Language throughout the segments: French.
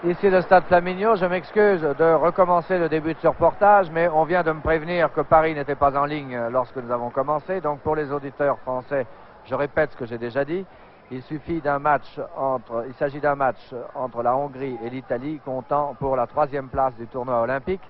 Ici le stade Flaminio, je m'excuse de recommencer le début de ce reportage, mais on vient de me prévenir que Paris n'était pas en ligne lorsque nous avons commencé. Donc pour les auditeurs français, je répète ce que j'ai déjà dit. Il s'agit d'un match entre la Hongrie et l'Italie, comptant pour la 3e place du tournoi olympique.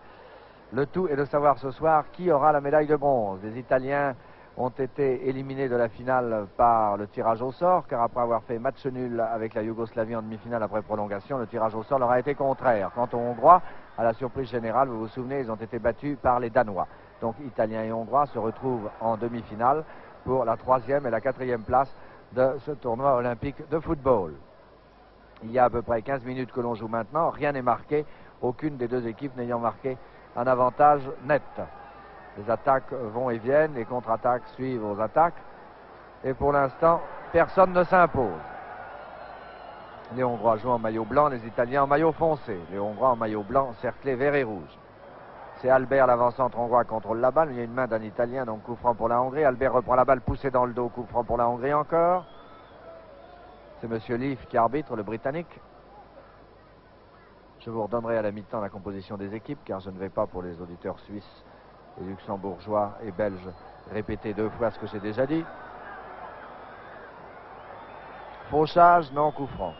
Le tout est de savoir ce soir qui aura la médaille de bronze. Les Italiens ont été éliminés de la finale par le tirage au sort, car après avoir fait match nul avec la Yougoslavie en demi-finale après prolongation, le tirage au sort leur a été contraire. Quant aux Hongrois, à la surprise générale, vous vous souvenez, ils ont été battus par les Danois. Donc Italiens et Hongrois se retrouvent en demi-finale pour la 3e et la 4e place de ce tournoi olympique de football. Il y a à peu près 15 minutes que l'on joue maintenant, rien n'est marqué, aucune des deux équipes n'ayant marqué un avantage net. Les attaques vont et viennent, les contre-attaques suivent aux attaques. Et pour l'instant, personne ne s'impose. Les Hongrois jouent en maillot blanc, les Italiens en maillot foncé. Les Hongrois en maillot blanc, cerclé vert et rouge. C'est Albert, l'avant-centre hongrois, qui contrôle la balle. Il y a une main d'un Italien, donc coup franc pour la Hongrie. Albert reprend la balle, poussé dans le dos, coup franc pour la Hongrie encore. C'est M. Leaf qui arbitre, le Britannique. Je vous redonnerai à la mi-temps la composition des équipes, car je ne vais pas, pour les auditeurs suisses et luxembourgeois et belges, répéter 2 fois ce que j'ai déjà dit. Fauchage, non, coup franc.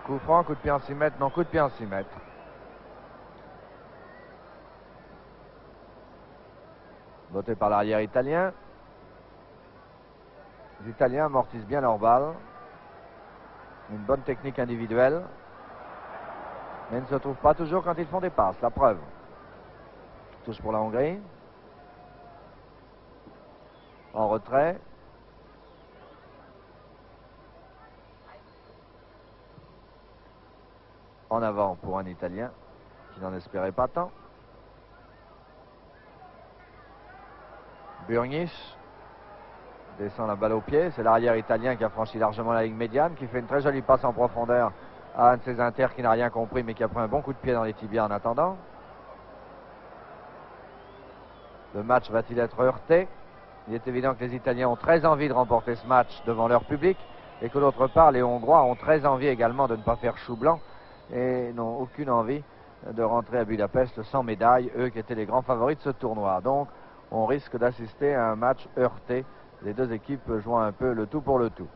Coup franc, coup de pied en 6 mètres, non, coup de pied en 6 mètres. Voté par l'arrière italien. Les Italiens amortissent bien leur balle. Une bonne technique individuelle. Mais ils ne se trouvent pas toujours quand ils font des passes, la preuve. Touche pour la Hongrie. En retrait. En avant pour un Italien qui n'en espérait pas tant. Burnisch descend la balle au pied. C'est l'arrière italien qui a franchi largement la ligne médiane, qui fait une très jolie passe en profondeur à un de ses inters qui n'a rien compris, mais qui a pris un bon coup de pied dans les tibias en attendant. Le match va-t-il être heurté? Il est évident que les Italiens ont très envie de remporter ce match devant leur public, et que d'autre part, les Hongrois ont très envie également de ne pas faire chou blanc, et n'ont aucune envie de rentrer à Budapest sans médaille, eux qui étaient les grands favoris de ce tournoi. Donc, on risque d'assister à un match heurté, les deux équipes jouant un peu le tout pour le tout.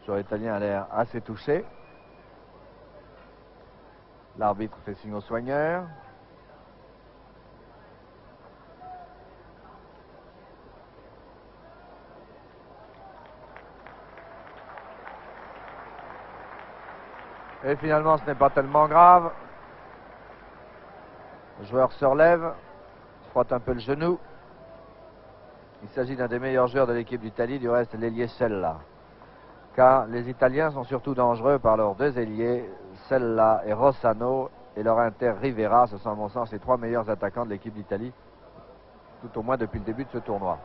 Le joueur italien a l'air assez touché. L'arbitre fait signe aux soigneurs. Et finalement, ce n'est pas tellement grave. Le joueur se relève, se frotte un peu le genou. Il s'agit d'un des meilleurs joueurs de l'équipe d'Italie, du reste l'ailier Sella. Car les Italiens sont surtout dangereux par leurs deux ailiers, Sella et Rossano, et leur inter Rivera. Ce sont à mon sens les 3 meilleurs attaquants de l'équipe d'Italie, tout au moins depuis le début de ce tournoi.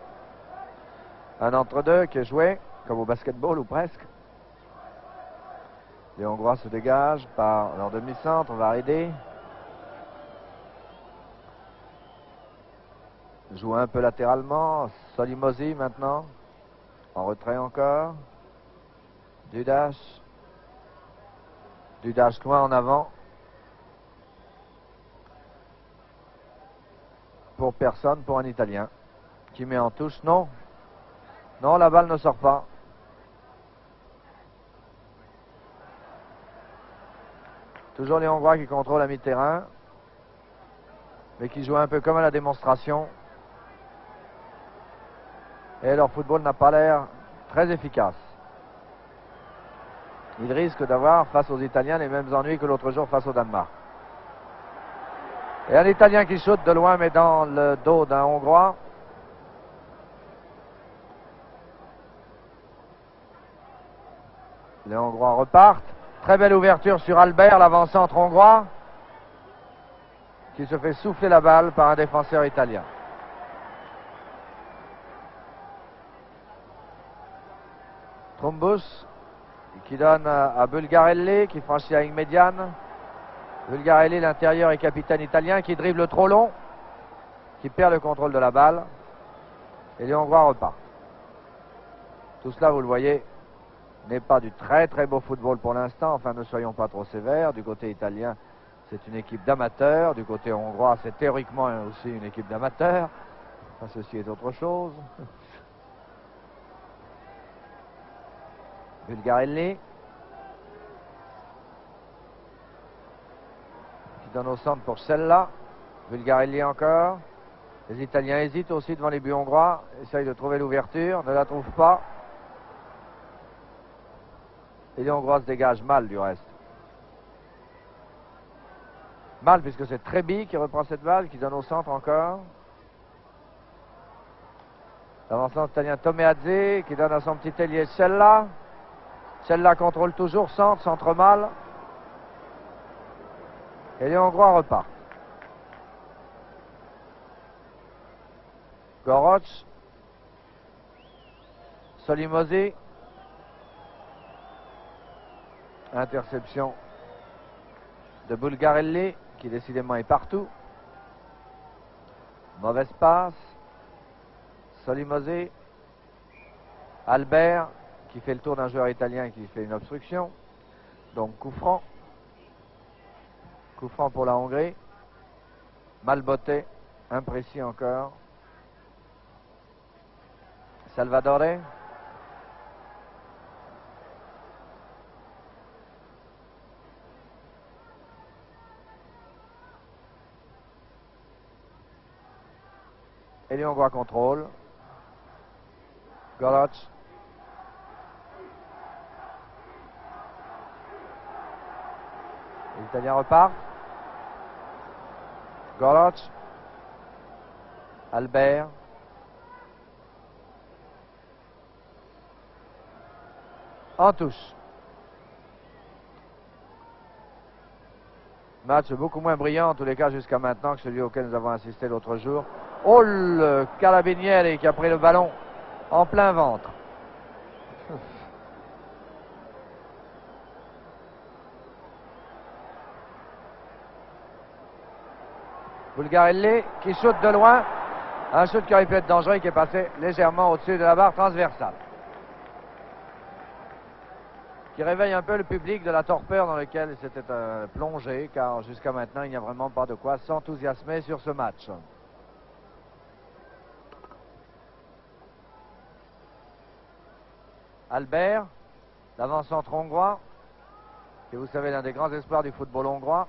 Un entre-deux qui est joué, comme au basketball ou presque. Les Hongrois se dégagent par leur demi-centre, Varidi. Joue un peu latéralement, Solimosi maintenant. En retrait encore. Dudas. Dudas loin en avant. Pour personne, pour un Italien. Qui met en touche, non. Non, la balle ne sort pas. Toujours les Hongrois qui contrôlent à mi-terrain, mais qui jouent un peu comme à la démonstration. Et leur football n'a pas l'air très efficace. Ils risquent d'avoir face aux Italiens les mêmes ennuis que l'autre jour face au Danemark. Et un Italien qui saute de loin, mais dans le dos d'un Hongrois. Les Hongrois repartent. Très belle ouverture sur Albert, l'avant-centre hongrois, qui se fait souffler la balle par un défenseur italien. Trumbus, qui donne à Bulgarelli, qui franchit la ligne médiane. Bulgarelli, l'intérieur et capitaine italien, qui dribble trop long, qui perd le contrôle de la balle. Et les Hongrois repartent. Tout cela, vous le voyez, n'est pas du très très beau football pour l'instant. Enfin, ne soyons pas trop sévères. Du côté italien, c'est une équipe d'amateurs. Du côté hongrois, c'est théoriquement aussi une équipe d'amateurs. Enfin, ceci est autre chose. Bulgarelli, qui donne au centre pour celle-là. Bulgarelli encore. Les Italiens hésitent aussi devant les buts hongrois. Essayent de trouver l'ouverture. Ne la trouvent pas. Et les Hongrois se dégagent mal du reste. Mal puisque c'est Trebi qui reprend cette balle, qui donne au centre encore. L'avançant italien Tomeazzi qui donne à son petit ailier Cella. Cella contrôle toujours, centre mal. Et les Hongrois repartent. Goroc. Solimosi. Interception de Bulgarelli qui décidément est partout. Mauvaise passe. Solimosi. Albert qui fait le tour d'un joueur italien qui fait une obstruction. Donc coup franc. Coup franc pour la Hongrie. Mal botté. Imprécis encore. Salvadore. Et les Hongrois contrôlent. Goroc. Les Italiens repartent. Goroc. Albert. En touche. Match beaucoup moins brillant en tous les cas jusqu'à maintenant que celui auquel nous avons assisté l'autre jour. Oh, le Carabinieri qui a pris le ballon en plein ventre. Bulgarelli qui shoot de loin. Un shoot qui aurait pu être dangereux et qui est passé légèrement au-dessus de la barre transversale. Qui réveille un peu le public de la torpeur dans laquelle il s'était plongé, car jusqu'à maintenant, il n'y a vraiment pas de quoi s'enthousiasmer sur ce match. Albert, l'avant-centre hongrois, qui vous savez l'un des grands espoirs du football hongrois,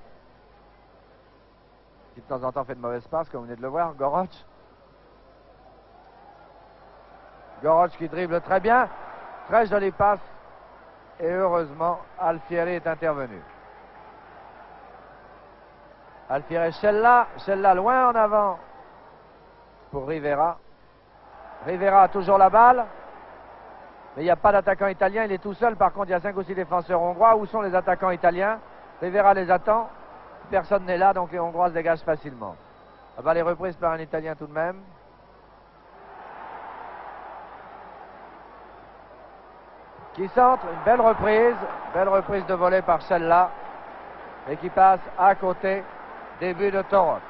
qui de temps en temps fait de mauvaises passes, comme vous venez de le voir. Goroc. Goroc qui dribble très bien, très jolie passe. Et heureusement, Alfieri est intervenu. Alfieri, Cella loin en avant pour Rivera. Rivera a toujours la balle. Mais il n'y a pas d'attaquant italien, il est tout seul. Par contre, il y a 5 ou 6 défenseurs hongrois. Où sont les attaquants italiens? Rivera les attend. Personne n'est là, donc les Hongrois se dégagent facilement. La balle est reprise par un Italien tout de même. Qui centre, une belle reprise de volée par celle-là, et qui passe à côté des buts de Torok.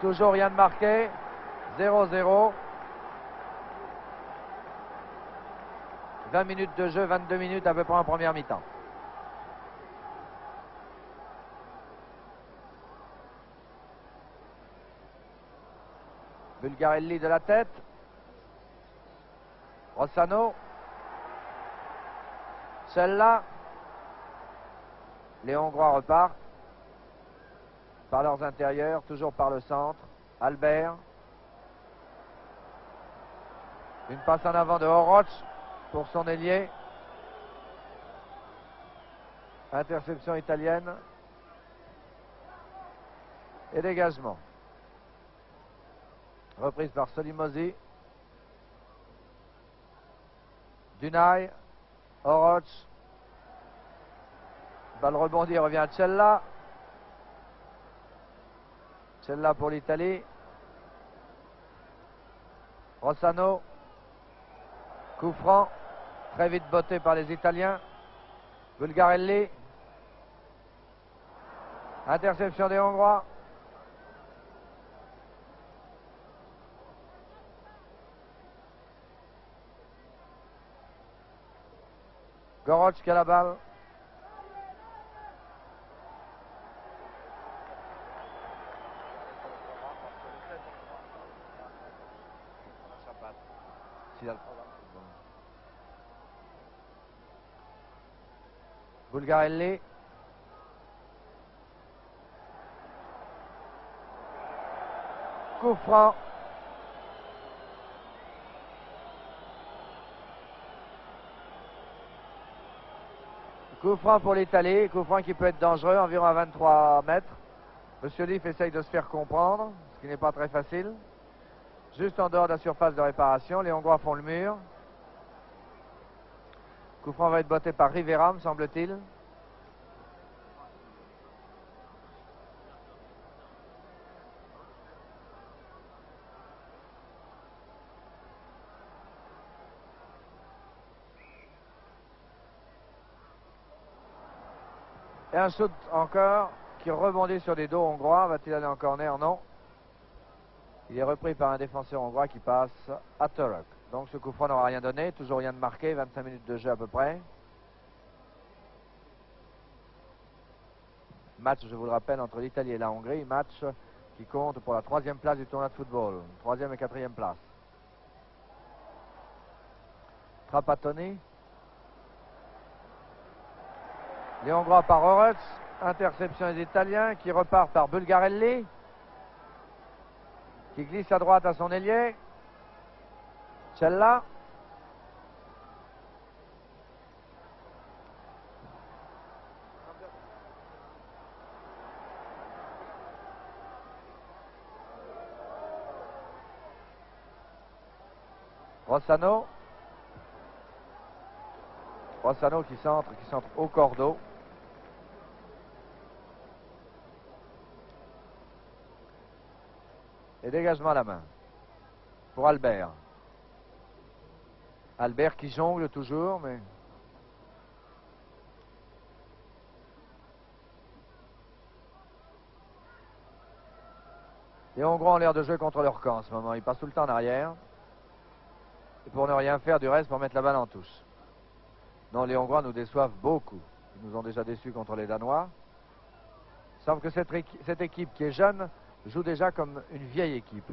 Toujours rien de marqué, 0-0. 20 minutes de jeu, 22 minutes à peu près en première mi-temps. Bulgarelli de la tête. Rossano. Celle-là. Les Hongrois repartent par leurs intérieurs, toujours par le centre. Albert. Une passe en avant de Horoc pour son ailier. Interception italienne. Et dégagement. Reprise par Solimosi. Dunay. Horoc. Balle rebondie, revient à Cella. Cella pour l'Italie. Rossano. Coup franc. Très vite botté par les Italiens. Bulgarelli. Interception des Hongrois. Goroc qui a la balle. Bulgarelli. Coup franc. Coup franc pour l'Italie, coup franc qui peut être dangereux, environ à 23 mètres. Monsieur Leaf essaye de se faire comprendre, ce qui n'est pas très facile. Juste en dehors de la surface de réparation, les Hongrois font le mur. Coup franc va être botté par Rivera, me semble-t-il. Et un shoot encore qui rebondit sur des dos hongrois. Va-t-il aller en corner? Non. Il est repris par un défenseur hongrois qui passe à Turok. Donc ce coup franc n'aura rien donné. Toujours rien de marqué. 25 minutes de jeu à peu près. Match, je vous le rappelle, entre l'Italie et la Hongrie. Match qui compte pour la 3e place du tournoi de football. 3e et 4e place. Trapattoni. Les Hongrois par Horowitz. Interception des Italiens qui repartent par Bulgarelli. Qui glisse à droite à son ailier. Cella. Rossano. Rossano qui centre au cordeau. Et dégagement à la main pour Albert. Albert qui jongle toujours, mais... Les Hongrois ont l'air de jouer contre leur camp en ce moment. Ils passent tout le temps en arrière. Et pour ne rien faire du reste pour mettre la balle en touche. Non, les Hongrois nous déçoivent beaucoup. Ils nous ont déjà déçus contre les Danois. Il semble que cette équipe qui est jeune joue déjà comme une vieille équipe.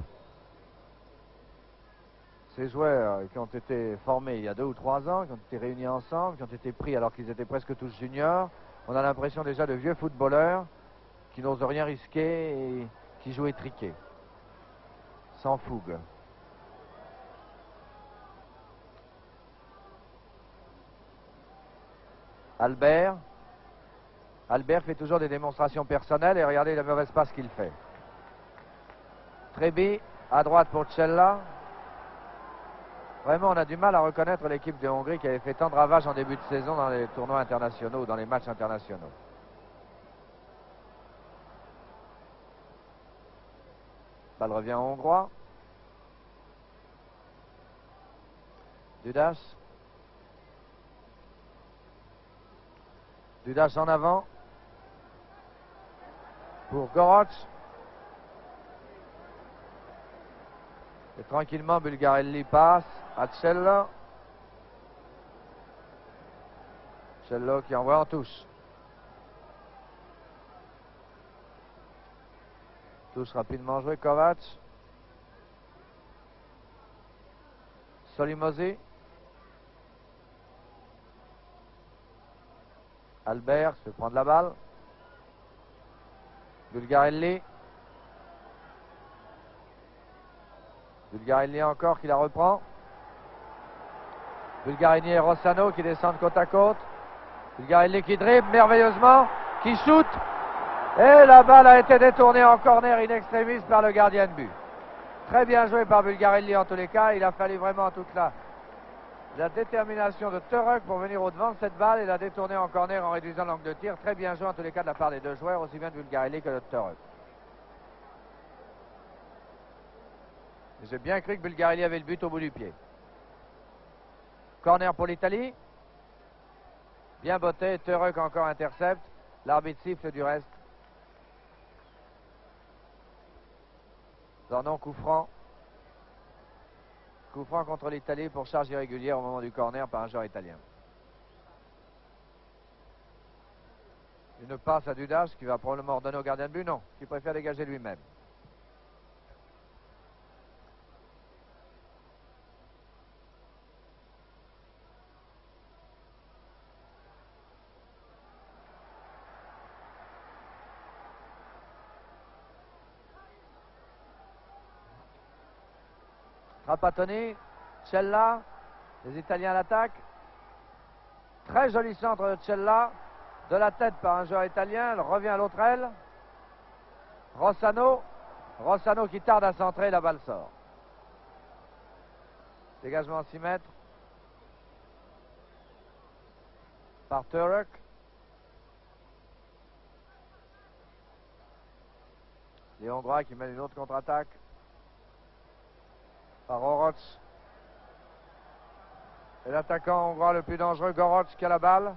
Ces joueurs qui ont été formés il y a 2 ou 3 ans, qui ont été réunis ensemble, qui ont été pris alors qu'ils étaient presque tous juniors, on a l'impression déjà de vieux footballeurs qui n'osent rien risquer et qui jouent étriqués, sans fougue. Albert fait toujours des démonstrations personnelles et regardez la mauvaise passe qu'il fait. Trebi à droite pour Cella. Vraiment, on a du mal à reconnaître l'équipe de Hongrie qui avait fait tant de ravages en début de saison dans les tournois internationaux, dans les matchs internationaux. Balle revient aux Hongrois. Dudas. Dudas en avant. Pour Goroc. Et tranquillement, Bulgarelli passe à Cella. Cella qui envoie en touche. Touche rapidement joué, Kovac. Solimosi. Albert se fait prendre la balle. Bulgarelli. Bulgarelli encore qui la reprend. Bulgarelli et Rossano qui descendent côte à côte. Bulgarelli qui dribble merveilleusement, qui shoot. Et la balle a été détournée en corner in extremis par le gardien de but. Très bien joué par Bulgarelli en tous les cas. Il a fallu vraiment toute la détermination de Turok pour venir au-devant de cette balle et la détourner en corner en réduisant l'angle de tir. Très bien joué en tous les cas de la part des 2 joueurs, aussi bien de Bulgarelli que de Turok. J'ai bien cru que Bulgarelli avait le but au bout du pied. Corner pour l'Italie. Bien botté, Turok encore intercepte. L'arbitre siffle du reste. Zanon, coup franc. Coup franc contre l'Italie pour charge irrégulière au moment du corner par un joueur italien. Une passe à Dudas qui va probablement ordonner au gardien de but, non, qui préfère dégager lui-même. Trapattoni, Cella, les Italiens à l'attaque. Très joli centre de Cella, de la tête par un joueur italien, elle revient à l'autre aile. Rossano qui tarde à centrer, la balle sort. Dégagement à 6 mètres par Turek. Les Hongrois qui mènent une autre contre-attaque par Oroc. Et l'attaquant hongrois le plus dangereux, Goroc, qui a la balle.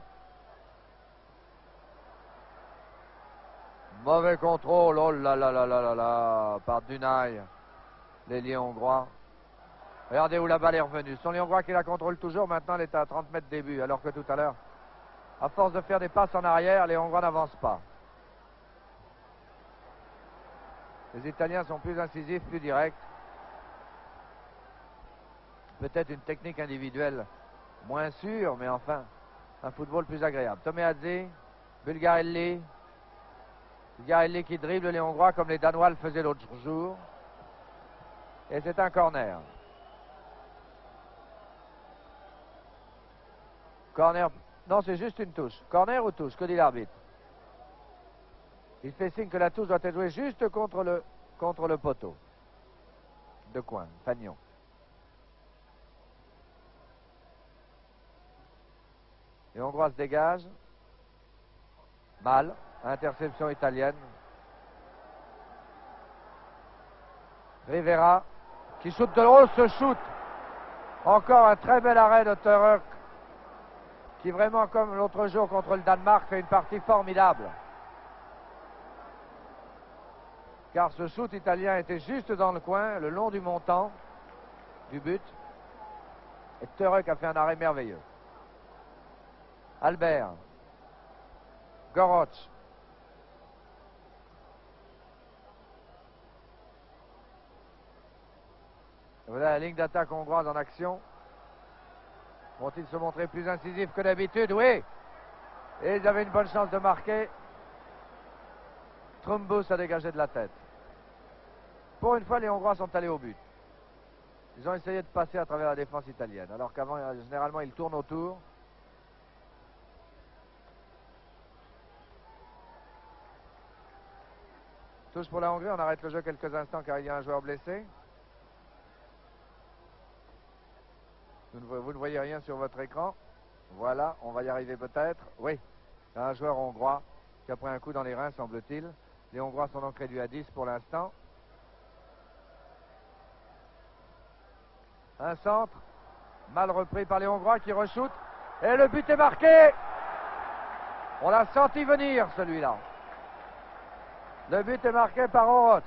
Mauvais contrôle, oh là là là là là là, par Dunay, l'ailier hongrois. Regardez où la balle est revenue. Ce sont les Hongrois qui la contrôlent toujours. Maintenant, elle est à 30 mètres des buts, alors que tout à l'heure, à force de faire des passes en arrière, les Hongrois n'avancent pas. Les Italiens sont plus incisifs, plus directs. Peut-être une technique individuelle moins sûre, mais enfin, un football plus agréable. Tomeazzi, Bulgarelli. Bulgarelli qui dribble les Hongrois comme les Danois le faisaient l'autre jour. Et c'est un corner. Corner. Non, c'est juste une touche. Corner ou touche? Que dit l'arbitre? Il fait signe que la touche doit être jouée juste contre le poteau. De coin, Fagnon. Les Hongrois se dégagent. Mal. Interception italienne. Rivera qui shoot de haut, ce shoot. Encore un très bel arrêt de Turek qui vraiment, comme l'autre jour contre le Danemark, fait une partie formidable. Car ce shoot italien était juste dans le coin, le long du montant du but. Et Turek a fait un arrêt merveilleux. Albert. Goroc. Voilà la ligne d'attaque hongroise en action. Vont-ils se montrer plus incisifs que d'habitude? Oui. Et ils avaient une bonne chance de marquer. Trumbus a dégagé de la tête. Pour une fois, les Hongrois sont allés au but. Ils ont essayé de passer à travers la défense italienne, alors qu'avant, généralement, ils tournent autour. Touche pour la Hongrie, on arrête le jeu quelques instants car il y a un joueur blessé. Vous ne voyez rien sur votre écran. Voilà, on va y arriver peut-être. Oui, un joueur hongrois qui a pris un coup dans les reins, semble-t-il. Les Hongrois sont donc réduits à 10 pour l'instant. Un centre, mal repris par les Hongrois qui re-shootent. Et le but est marqué. On l'a senti venir, celui-là. Le but est marqué par Oroc.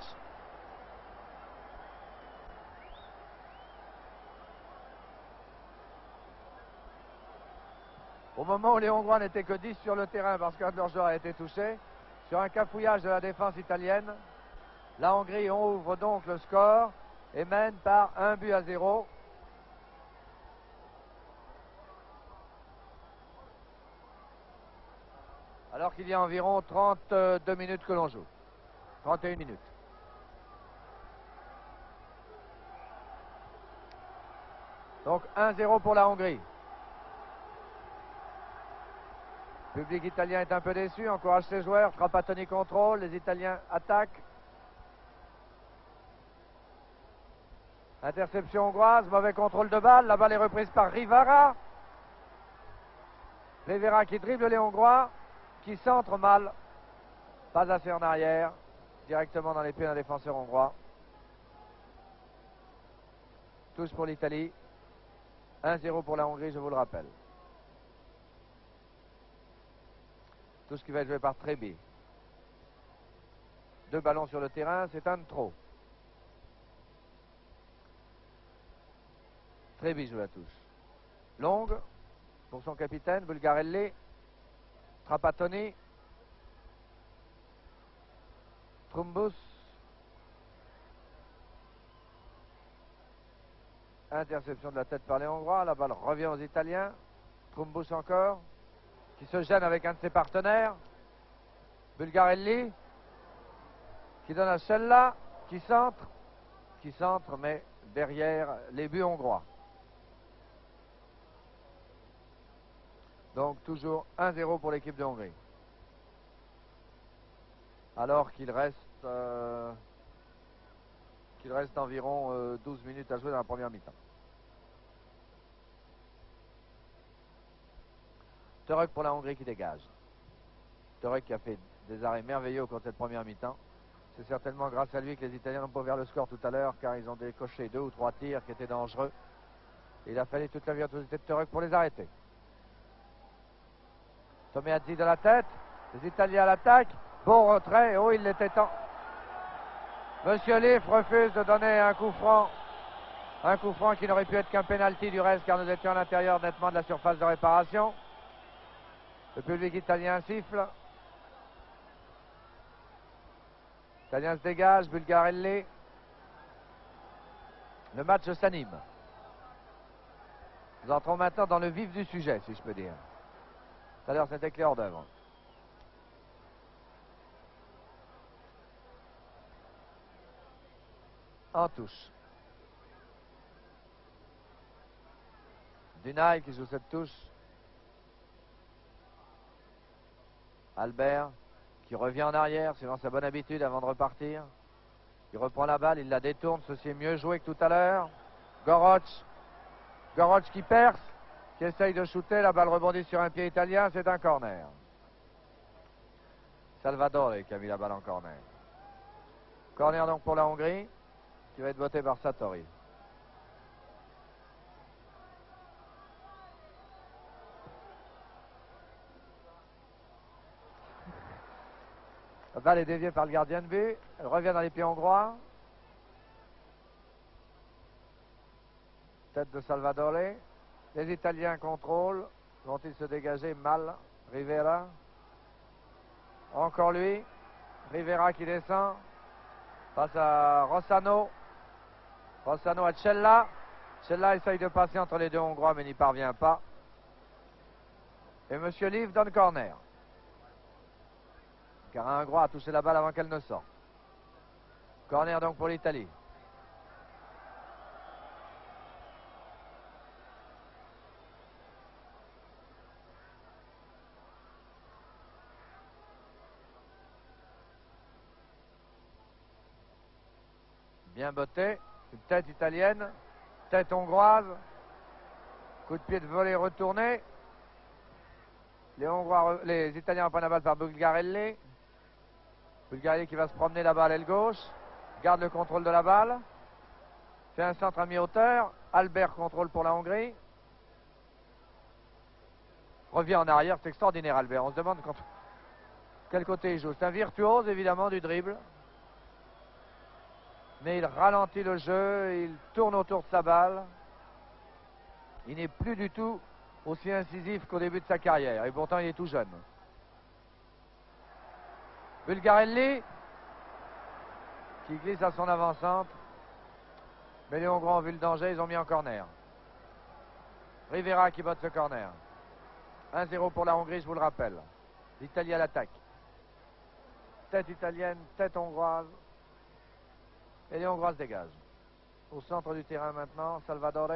Au moment où les Hongrois n'étaient que 10 sur le terrain parce qu'un de leurs joueurs a été touché, sur un cafouillage de la défense italienne, la Hongrie ouvre donc le score et mène par 1-0. Alors qu'il y a environ 32 minutes que l'on joue. 31 minutes. Donc 1-0 pour la Hongrie. Le public italien est un peu déçu, encourage ses joueurs. Trapattoni contrôle, les Italiens attaquent. Interception hongroise, mauvais contrôle de balle. La balle est reprise par Rivera. Rivera qui dribble les Hongrois, qui centre mal. Pas assez en arrière, directement dans les pieds d'un défenseur hongrois. Touche pour l'Italie. 1-0 pour la Hongrie, je vous le rappelle. Tout ce qui va être joué par Trebi. 2 ballons sur le terrain, c'est un de trop. Trebi joue la touche. Longue pour son capitaine, Bulgarelli. Trapattoni. Trumbus. Interception de la tête par les Hongrois. La balle revient aux Italiens. Trumbus encore, qui se gêne avec un de ses partenaires. Bulgarelli, qui donne à Cella, qui centre, mais derrière les buts hongrois. Donc toujours 1-0 pour l'équipe de Hongrie. Alors qu'il reste environ 12 minutes à jouer dans la première mi-temps. Török pour la Hongrie qui dégage. Török qui a fait des arrêts merveilleux au cours de cette première mi-temps. C'est certainement grâce à lui que les Italiens n'ont pas ouvert le score tout à l'heure, car ils ont décoché 2 ou 3 tirs qui étaient dangereux. Il a fallu toute la virtuosité de Török pour les arrêter. Tomiazzi de la tête, les Italiens à l'attaque, bon retrait, oh il était temps. Monsieur Leaf refuse de donner un coup franc qui n'aurait pu être qu'un penalty du reste, car nous étions à l'intérieur nettement de la surface de réparation. Le public italien siffle. L'Italien se dégage, Bulgarelli. Le match s'anime. Nous entrons maintenant dans le vif du sujet, si je peux dire. Tout à l'heure, c'était clé hors d'œuvre. En touche. Dunay qui joue cette touche. Albert qui revient en arrière, suivant sa bonne habitude avant de repartir. Il reprend la balle, il la détourne, ceci est mieux joué que tout à l'heure. Goroc qui perce, qui essaye de shooter, la balle rebondit sur un pied italien, c'est un corner. Salvador qui a mis la balle en corner. Corner donc pour la Hongrie, qui va être voté par Satori. La balle est déviée par le gardien de but. Elle revient dans les pieds hongrois. Tête de Salvador. Les Italiens contrôlent. Vont-ils se dégager? Mal. Rivera. Encore lui. Rivera qui descend. Passe à Rossano. Rossano à Cella. Cella essaye de passer entre les deux Hongrois mais n'y parvient pas. Et Monsieur Leaf donne corner. Car un Hongrois a touché la balle avant qu'elle ne sorte. Corner donc pour l'Italie. Bien botté. Une tête italienne. Tête hongroise. Coup de pied de volée retourné. Les Italiens reprennent la balle par Bulgarelli. Bulgarelli qui va se promener la balle à l'aile gauche. Garde le contrôle de la balle. Fait un centre à mi-hauteur. Albert contrôle pour la Hongrie. Revient en arrière. C'est extraordinaire Albert. On se demande quel côté il joue. C'est un virtuose évidemment du dribble. Mais il ralentit le jeu. Il tourne autour de sa balle. Il n'est plus du tout aussi incisif qu'au début de sa carrière. Et pourtant il est tout jeune. Bulgarelli qui glisse à son avant-centre. Mais les Hongrois ont vu le danger, ils ont mis en corner. Rivera qui botte ce corner. 1-0 pour la Hongrie, je vous le rappelle. L'Italie à l'attaque. Tête italienne, tête hongroise. Et les Hongrois se dégagent. Au centre du terrain maintenant, Salvador.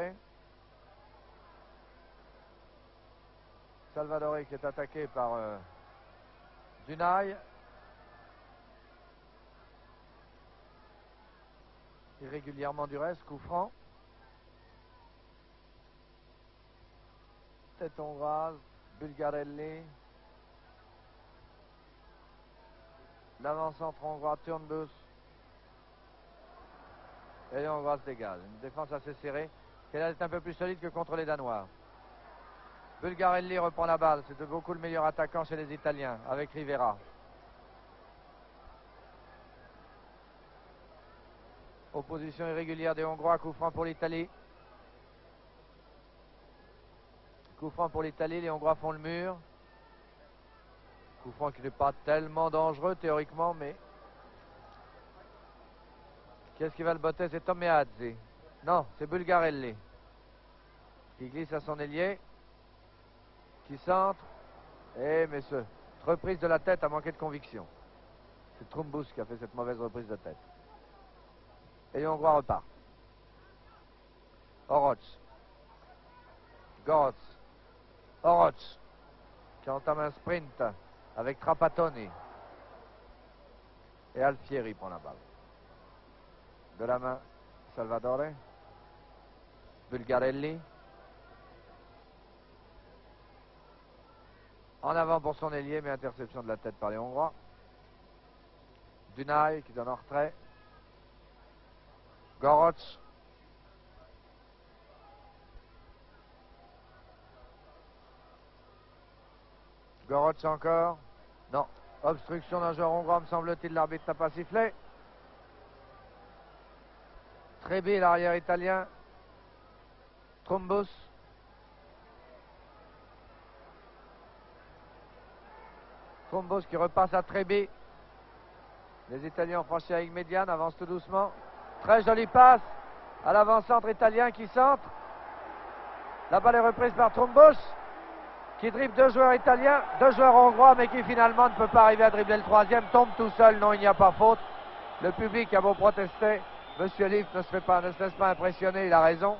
Salvador qui est attaqué par Dunay. Irrégulièrement du reste, coup franc. Tête hongroise, Bulgarelli. L'avant-centre hongrois, Turnbus. Et les Hongrois se dégagent. Une défense assez serrée. Elle est un peu plus solide que contre les Danois. Bulgarelli reprend la balle. C'est de beaucoup le meilleur attaquant chez les Italiens, avec Rivera. Opposition irrégulière des Hongrois, coup franc pour l'Italie. Coup franc pour l'Italie, les Hongrois font le mur. Coup franc qui n'est pas tellement dangereux théoriquement, mais Qui est-ce qui va le botter? C'est Tomiazzi. Non, c'est Bulgarelli. Qui glisse à son ailier. Qui centre. Et messieurs, reprise de la tête a manqué de conviction. C'est Trumbus qui a fait cette mauvaise reprise de tête. Et les Hongrois repartent. Oroc. Goroc. Oroc. Qui entame un sprint avec Trapattoni. Et Alfieri prend la balle. De la main, Salvadore. Bulgarelli. En avant pour son ailier, mais interception de la tête par les Hongrois. Dunay qui donne en retrait. Goroc. Goroc encore. Non. Obstruction d'un joueur hongrois, me semble-t-il, l'arbitre n'a pas sifflé. Trebi, l'arrière italien. Trumbus. Trumbus qui repasse à Trebi. Les Italiens ont franchi avec Mediane, avancent tout doucement. Très jolie passe à l'avant-centre italien qui centre. La balle est reprise par Trumbus, qui dribble deux joueurs italiens, deux joueurs hongrois, mais qui finalement ne peut pas arriver à dribbler le troisième, tombe tout seul. Non, il n'y a pas faute. Le public a beau protester, Monsieur Lift ne se laisse pas impressionner, il a raison.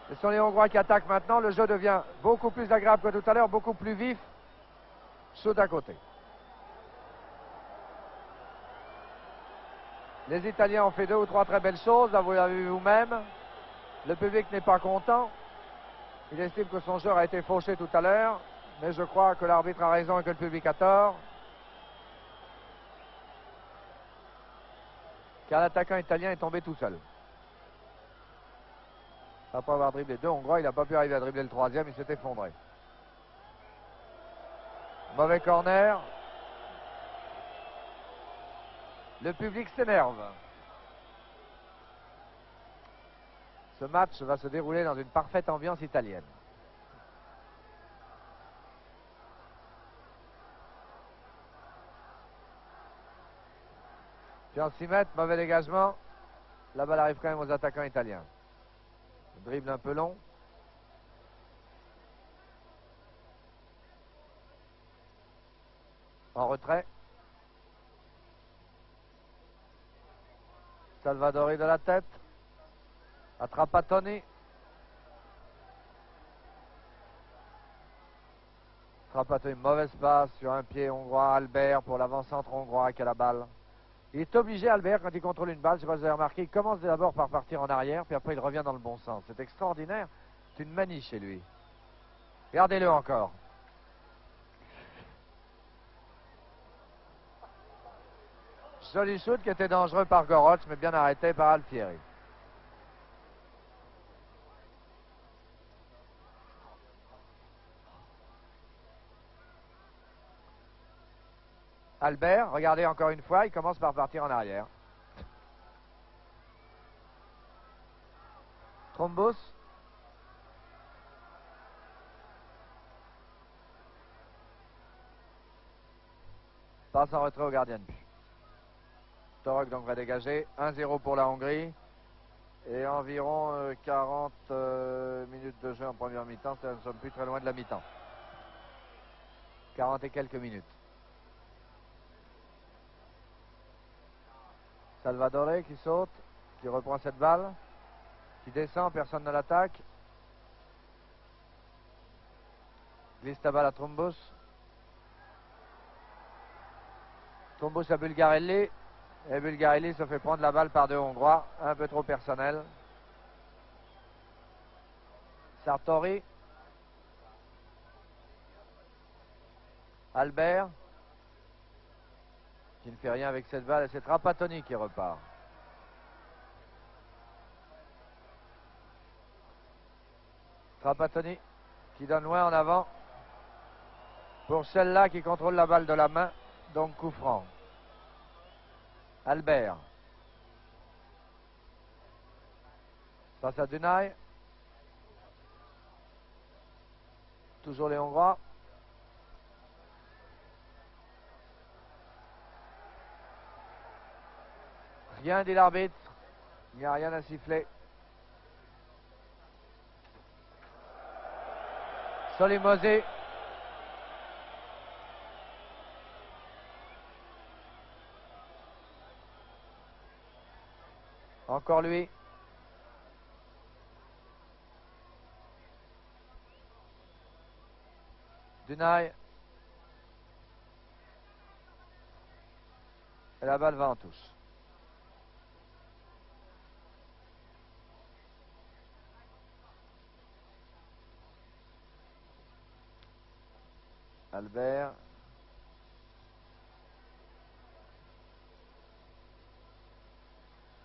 Ce sont les Hongrois qui attaquent maintenant. Le jeu devient beaucoup plus agréable que tout à l'heure, beaucoup plus vif. Shoot à côté. Les Italiens ont fait deux ou trois très belles choses, là vous l'avez vu vous-même. Le public n'est pas content. Il estime que son joueur a été fauché tout à l'heure, mais je crois que l'arbitre a raison et que le public a tort. Car l'attaquant italien est tombé tout seul. Après avoir dribblé deux Hongrois, il n'a pas pu arriver à dribbler le troisième, il s'est effondré. Mauvais corner. Le public s'énerve. Ce match va se dérouler dans une parfaite ambiance italienne. Puis en 6 mètres, mauvais dégagement. La balle arrive quand même aux attaquants italiens. Dribble un peu long. En retrait. Salvadori de la tête. Attrape à Tony. Trapattoni, mauvaise passe sur un pied hongrois. Albert pour l'avant-centre hongrois qui a la balle. Il est obligé, Albert, quand il contrôle une balle, je ne sais pas si vous avez remarqué, il commence d'abord par partir en arrière, puis après il revient dans le bon sens. C'est extraordinaire. C'est une manie chez lui. Regardez-le encore. Joli shoot qui était dangereux par Goroc, mais bien arrêté par Alfieri. Albert, regardez encore une fois, il commence par partir en arrière. Trumbus. Passe en retrait au gardien de but. Torok donc va dégager. 1-0 pour la Hongrie. Et environ 40 minutes de jeu en première mi-temps. Nous ne sommes plus très loin de la mi-temps. 40 et quelques minutes. Salvadore qui saute, qui reprend cette balle, qui descend, personne ne l'attaque. Glisse la balle à Trumbus. Trumbus à Bulgarelli. Et Bulgarelli se fait prendre la balle par deux Hongrois, un peu trop personnel. Sartori. Albert. Qui ne fait rien avec cette balle, et c'est Trapattoni qui repart. Trapattoni qui donne loin en avant pour celle-là qui contrôle la balle de la main, donc coup franc. Albert. Passe à Dunay. Toujours les Hongrois. Rien, dit l'arbitre. Il n'y a rien à siffler. Solimosé. Encore lui. Dunaï. Et la balle va en touche. Albert.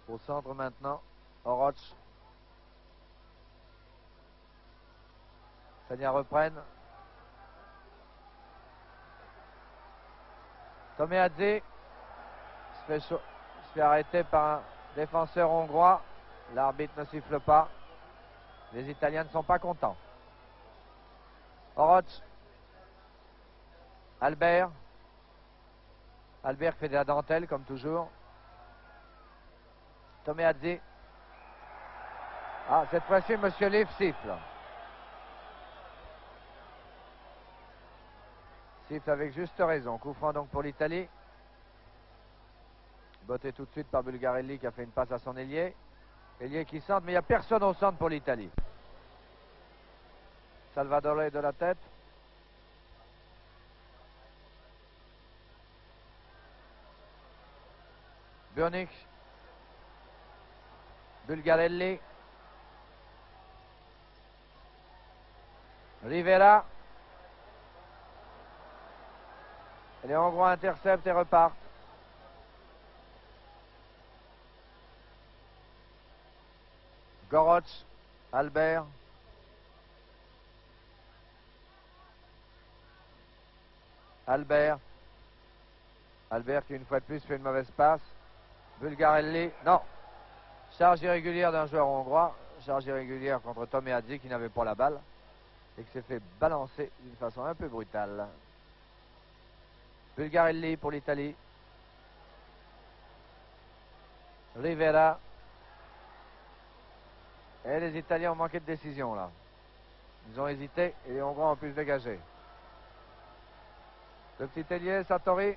Au centre maintenant. Oroch. Tania reprenne. Toméadze se fait arrêter par un défenseur hongrois. L'arbitre ne siffle pas. Les Italiens ne sont pas contents. Oroch. Albert. Albert fait de la dentelle comme toujours. Toméadze. Ah, cette fois-ci, Monsieur Leaf siffle. Siffle avec juste raison. Coup franc donc pour l'Italie. Botté tout de suite par Bulgarelli qui a fait une passe à son ailier. Ailier qui centre, mais il n'y a personne au centre pour l'Italie. Salvadore de la tête. Burnic. Bulgarelli. Rivera. Et les Hongrois interceptent et repartent. Goroch. Albert. Albert. Albert qui une fois de plus fait une mauvaise passe. Bulgarelli. Non. Charge irrégulière d'un joueur hongrois. Charge irrégulière contre Toméadze qui n'avait pas la balle. Et qui s'est fait balancer d'une façon un peu brutale. Bulgarelli pour l'Italie. Rivera. Et les Italiens ont manqué de décision là. Ils ont hésité et les Hongrois ont pu se dégager. Le petit ailier, Sartori.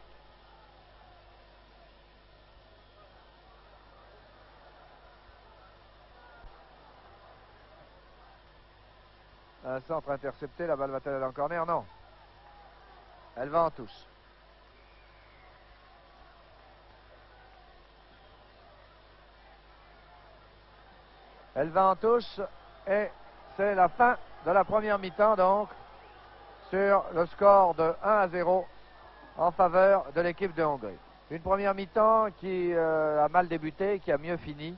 Un centre intercepté, la balle va-t-elle aller en corner? Non. Elle va en touche. Elle va en touche et c'est la fin de la première mi-temps donc sur le score de 1-0 en faveur de l'équipe de Hongrie. Une première mi-temps qui a mal débuté, qui a mieux fini.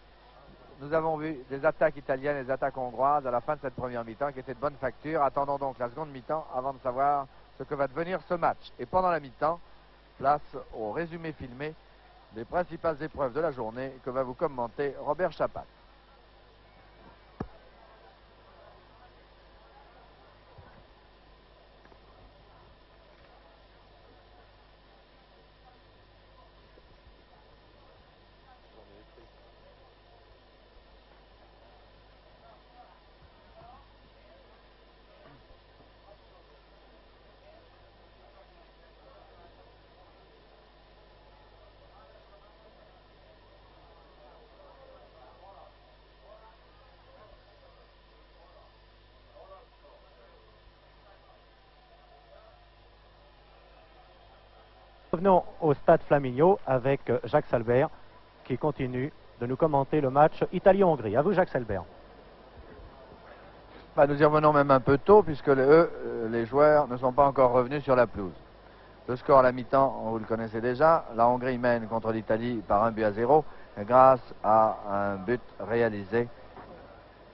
Nous avons vu des attaques italiennes et des attaques hongroises à la fin de cette première mi-temps qui étaient de bonne facture. Attendons donc la seconde mi-temps avant de savoir ce que va devenir ce match. Et pendant la mi-temps, place au résumé filmé des principales épreuves de la journée que va vous commenter Robert Chapat. Revenons au stade Flaminio avec Jacques Salbert qui continue de nous commenter le match Italie-Hongrie. À vous Jacques Salbert. Nous y revenons même un peu tôt puisque les joueurs ne sont pas encore revenus sur la pelouse. Le score à la mi-temps, vous le connaissez déjà. La Hongrie mène contre l'Italie par 1-0 grâce à un but réalisé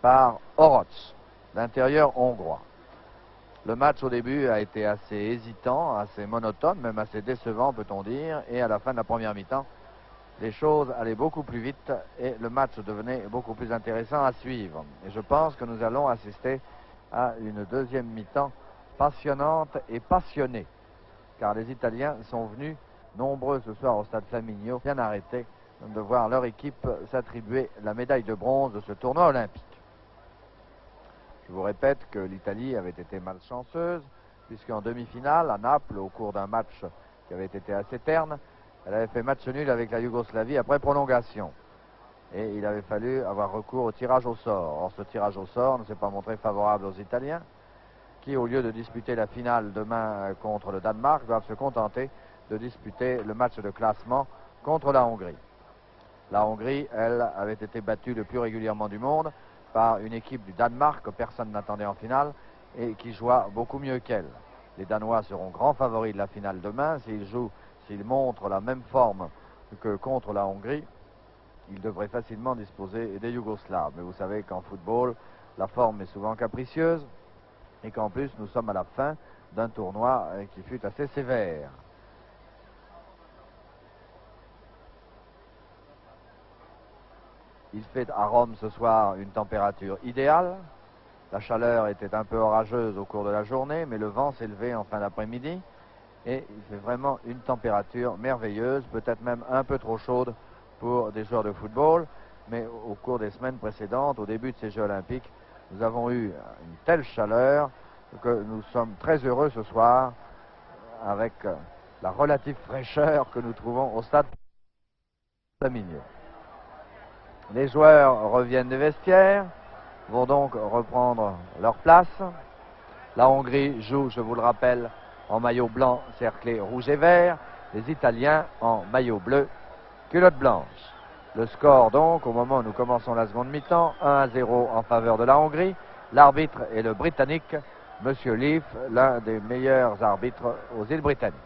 par Oroch, l'intérieur hongrois. Le match au début a été assez hésitant, assez monotone, même assez décevant peut-on dire. Et à la fin de la première mi-temps, les choses allaient beaucoup plus vite et le match devenait beaucoup plus intéressant à suivre. Et je pense que nous allons assister à une deuxième mi-temps passionnante et passionnée. Car les Italiens sont venus nombreux ce soir au stade Flaminio, bien arrêtés de voir leur équipe s'attribuer la médaille de bronze de ce tournoi olympique. Je vous répète que l'Italie avait été malchanceuse, puisqu'en demi-finale, à Naples, au cours d'un match qui avait été assez terne, elle avait fait match nul avec la Yougoslavie après prolongation. Et il avait fallu avoir recours au tirage au sort. Or, ce tirage au sort ne s'est pas montré favorable aux Italiens, qui, au lieu de disputer la finale demain contre le Danemark, doivent se contenter de disputer le match de classement contre la Hongrie. La Hongrie, elle, avait été battue le plus régulièrement du monde par une équipe du Danemark que personne n'attendait en finale et qui joua beaucoup mieux qu'elle. Les Danois seront grands favoris de la finale demain. S'ils montrent la même forme que contre la Hongrie, ils devraient facilement disposer des Yougoslaves. Mais vous savez qu'en football, la forme est souvent capricieuse et qu'en plus, nous sommes à la fin d'un tournoi qui fut assez sévère. Il fait à Rome ce soir une température idéale. La chaleur était un peu orageuse au cours de la journée, mais le vent s'est levé en fin d'après-midi. Et il fait vraiment une température merveilleuse, peut-être même un peu trop chaude pour des joueurs de football. Mais au cours des semaines précédentes, au début de ces Jeux olympiques, nous avons eu une telle chaleur que nous sommes très heureux ce soir avec la relative fraîcheur que nous trouvons au stade Flaminio. Les joueurs reviennent des vestiaires, vont donc reprendre leur place. La Hongrie joue, je vous le rappelle, en maillot blanc cerclé rouge et vert. Les Italiens en maillot bleu, culotte blanche. Le score donc, au moment où nous commençons la seconde mi-temps, 1-0 en faveur de la Hongrie. L'arbitre est le Britannique, Monsieur Leaf, l'un des meilleurs arbitres aux îles Britanniques,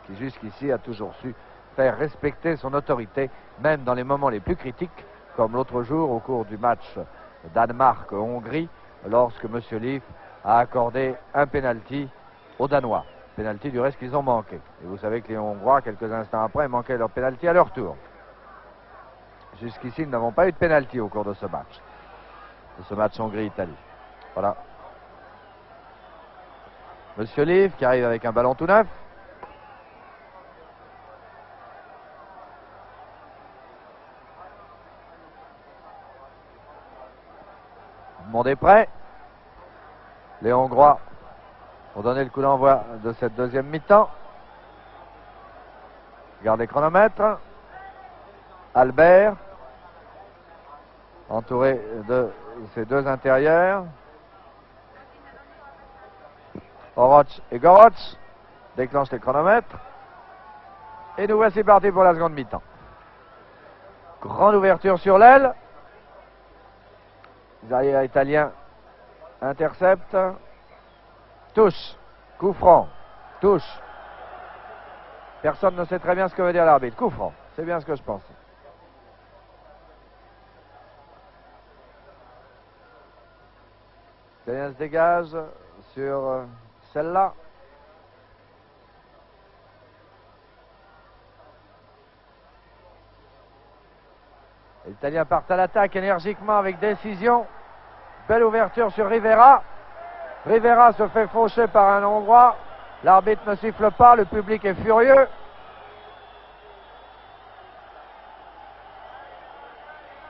qui jusqu'ici a toujours su faire respecter son autorité, même dans les moments les plus critiques, comme l'autre jour au cours du match Danemark-Hongrie, lorsque M. Leaf a accordé un pénalty aux Danois. Pénalty du reste qu'ils ont manqué. Et vous savez que les Hongrois, quelques instants après, manquaient leur pénalty à leur tour. Jusqu'ici, nous n'avons pas eu de pénalty au cours de ce match Hongrie-Italie. Voilà. M. Leaf qui arrive avec un ballon tout neuf. Le monde est prêt. Les Hongrois ont donné le coup d'envoi de cette deuxième mi-temps. Regardez le chronomètre. Albert, entouré de ses deux intérieurs. Oroch et Goroch déclenchent les chronomètres. Et nous voici partis pour la seconde mi-temps. Grande ouverture sur l'aile. Les arrières italiens interceptent. Touche. Coup franc. Touche. Personne ne sait très bien ce que veut dire l'arbitre. Coup franc. C'est bien ce que je pense. Italien se dégage sur celle-là. Les Italiens partent à l'attaque énergiquement avec décision. Belle ouverture sur Rivera. Rivera se fait faucher par un Hongrois. L'arbitre ne siffle pas, le public est furieux.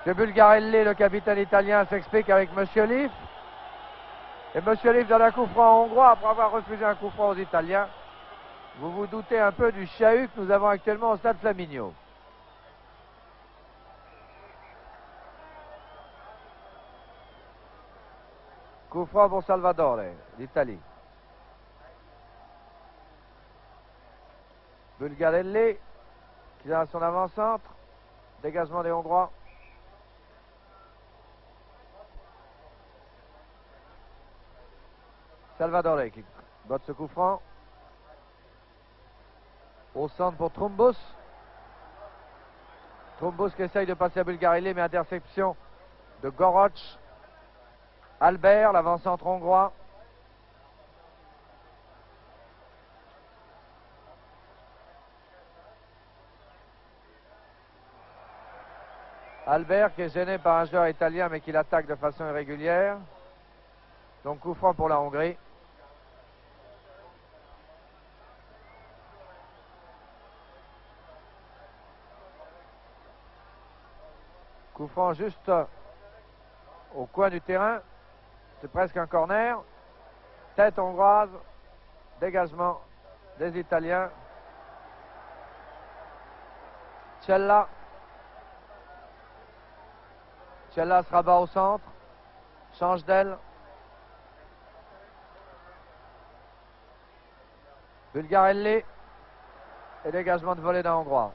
M. Bulgarelli, le capitaine italien, s'explique avec M. Leaf. Et M. Leaf donne un coup franc hongrois après avoir refusé un coup franc aux Italiens. Vous vous doutez un peu du chahut que nous avons actuellement au stade Flaminio. Coup franc pour Salvadore, l'Italie. Bulgarelli qui a son avant-centre. Dégagement des Hongrois. Salvadore qui botte ce coup franc. Au centre pour Troumbous. Troumbous qui essaye de passer à Bulgarelli, mais interception de Goroch. Albert, l'avant-centre hongrois. Albert qui est gêné par un joueur italien mais qui l'attaque de façon irrégulière. Donc coup franc pour la Hongrie. Coup franc juste au coin du terrain. C'est presque un corner. Tête hongroise. Dégagement des Italiens. Cella. Cella se rabat au centre. Change d'aile. Bulgarelli. Et dégagement de volée d'un Hongrois.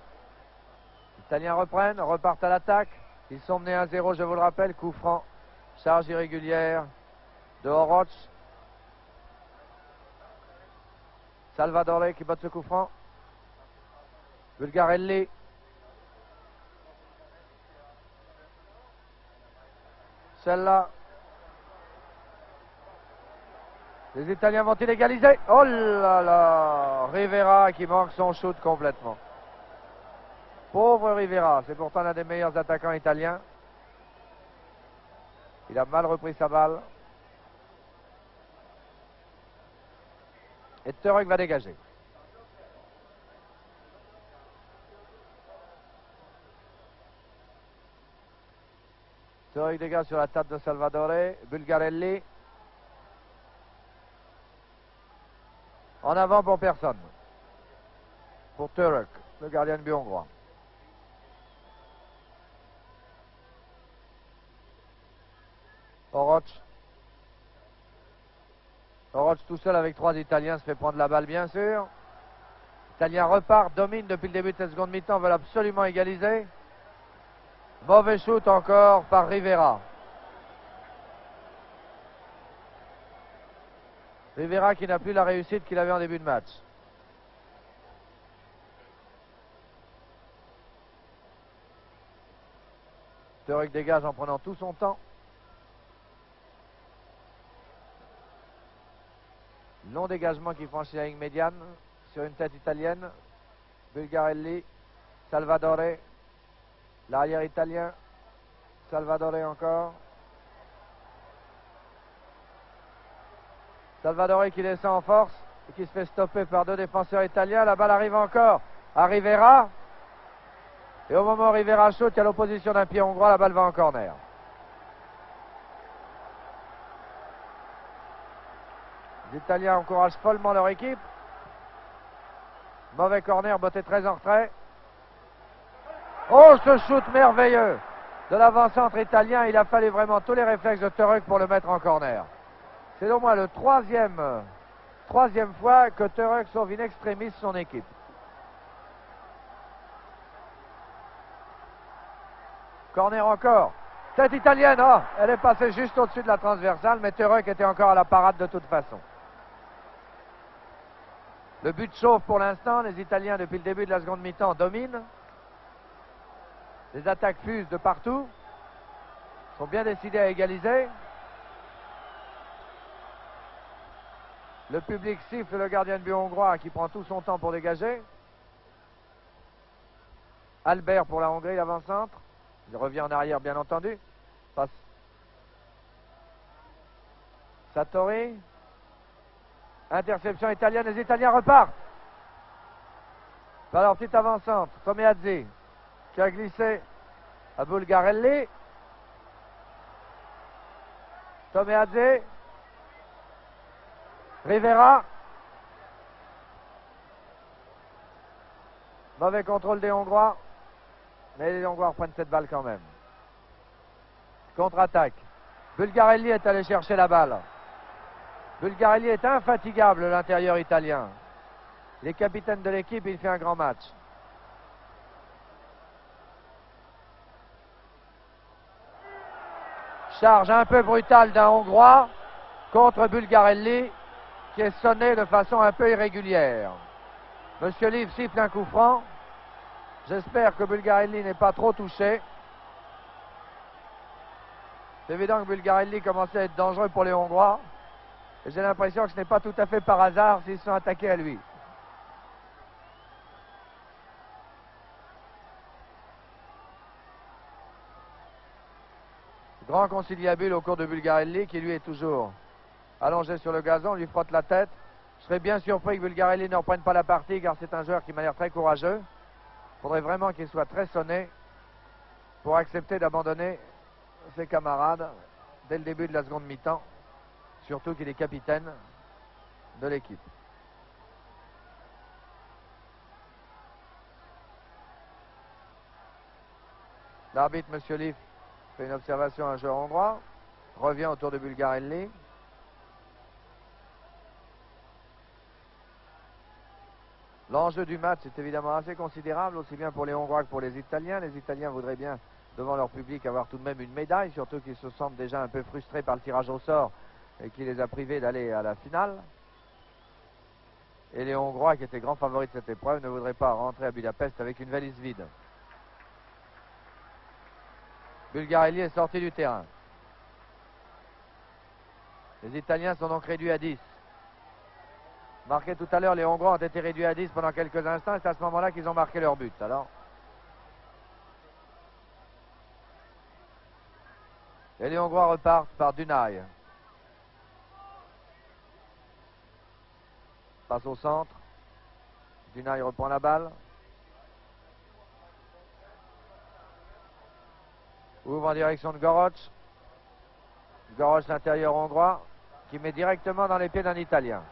Les Italiens reprennent, repartent à l'attaque. Ils sont menés 1-0, je vous le rappelle. Coup franc. Charge irrégulière de Oroch. Salvadore qui bat ce coup franc. Bulgarelli. Celle-là. Les Italiens vont-ils égaliser? Oh là là! Rivera qui manque son shoot complètement. Pauvre Rivera, c'est pourtant l'un des meilleurs attaquants italiens. Il a mal repris sa balle. Et Turek va dégager. Turek dégage sur la tête de Salvadore. Bulgarelli. En avant pour personne. Pour Turek, le gardien de but hongrois. Oroch. Oroch tout seul avec 3 Italiens se fait prendre la balle bien sûr. Les Italiens repartent, dominent depuis le début de cette seconde mi-temps, veulent absolument égaliser. Mauvais shoot encore par Rivera. Rivera qui n'a plus la réussite qu'il avait en début de match. Turek dégage en prenant tout son temps. Long dégagement qui franchit la ligne médiane sur une tête italienne. Bulgarelli, Salvadore, l'arrière italien, Salvadore encore. Salvadore qui descend en force et qui se fait stopper par 2 défenseurs italiens. La balle arrive encore à Rivera. Et au moment où Rivera saute, il y a l'opposition d'un pied hongrois, la balle va en corner. Les Italiens encouragent follement leur équipe. Mauvais corner, botté très en retrait. Oh, ce shoot merveilleux de l'avant-centre italien. Il a fallu vraiment tous les réflexes de Turek pour le mettre en corner. C'est au moins le troisième fois que Turek sauve in extremis son équipe. Corner encore. Tête italienne, oh, elle est passée juste au-dessus de la transversale, mais Turek était encore à la parade de toute façon. Le but chauffe pour l'instant. Les Italiens, depuis le début de la seconde mi-temps, dominent. Les attaques fusent de partout. Ils sont bien décidés à égaliser. Le public siffle le gardien de but hongrois qui prend tout son temps pour dégager. Albert pour la Hongrie, l'avant-centre. Il revient en arrière, bien entendu. Passe. Sartori. Interception italienne, les Italiens repartent. Par leur petit avant-centre, Tomiazzi qui a glissé à Bulgarelli. Tomiazzi. Rivera. Mauvais contrôle des Hongrois. Mais les Hongrois reprennent cette balle quand même. Contre-attaque. Bulgarelli est allé chercher la balle. Bulgarelli est infatigable, l'intérieur italien. Il est capitaine de l'équipe, il fait un grand match. Charge un peu brutale d'un Hongrois contre Bulgarelli qui est sonné de façon un peu irrégulière. Monsieur Liv siffle un coup franc. J'espère que Bulgarelli n'est pas trop touché. C'est évident que Bulgarelli commençait à être dangereux pour les Hongrois. Et j'ai l'impression que ce n'est pas tout à fait par hasard s'ils sont attaqués à lui. Grand conciliabule au cours de Bulgarelli qui lui est toujours allongé sur le gazon, lui frotte la tête. Je serais bien surpris que Bulgarelli ne reprenne pas la partie car c'est un joueur qui m'a l'air très courageux. Il faudrait vraiment qu'il soit très sonné. pour accepter d'abandonner ses camarades dès le début de la seconde mi-temps, surtout qu'il est capitaine de l'équipe. L'arbitre, M. Liff, fait une observation à un joueur hongrois, revient autour de Bulgarelli. L'enjeu du match est évidemment assez considérable, aussi bien pour les Hongrois que pour les Italiens. Les Italiens voudraient bien, devant leur public, avoir tout de même une médaille, surtout qu'ils se sentent déjà un peu frustrés par le tirage au sort et qui les a privés d'aller à la finale. Et les Hongrois, qui étaient grands favoris de cette épreuve, ne voudraient pas rentrer à Budapest avec une valise vide. Bulgarelli est sorti du terrain. Les Italiens sont donc réduits à 10. Marqué tout à l'heure, les Hongrois ont été réduits à 10 pendant quelques instants et c'est à ce moment-là qu'ils ont marqué leur but. Alors, et les Hongrois repartent par Dunaj. Passe au centre. Dunaj reprend la balle. Ouvre en direction de Goroc. Goroc, l'intérieur hongrois, qui met directement dans les pieds d'un Italien.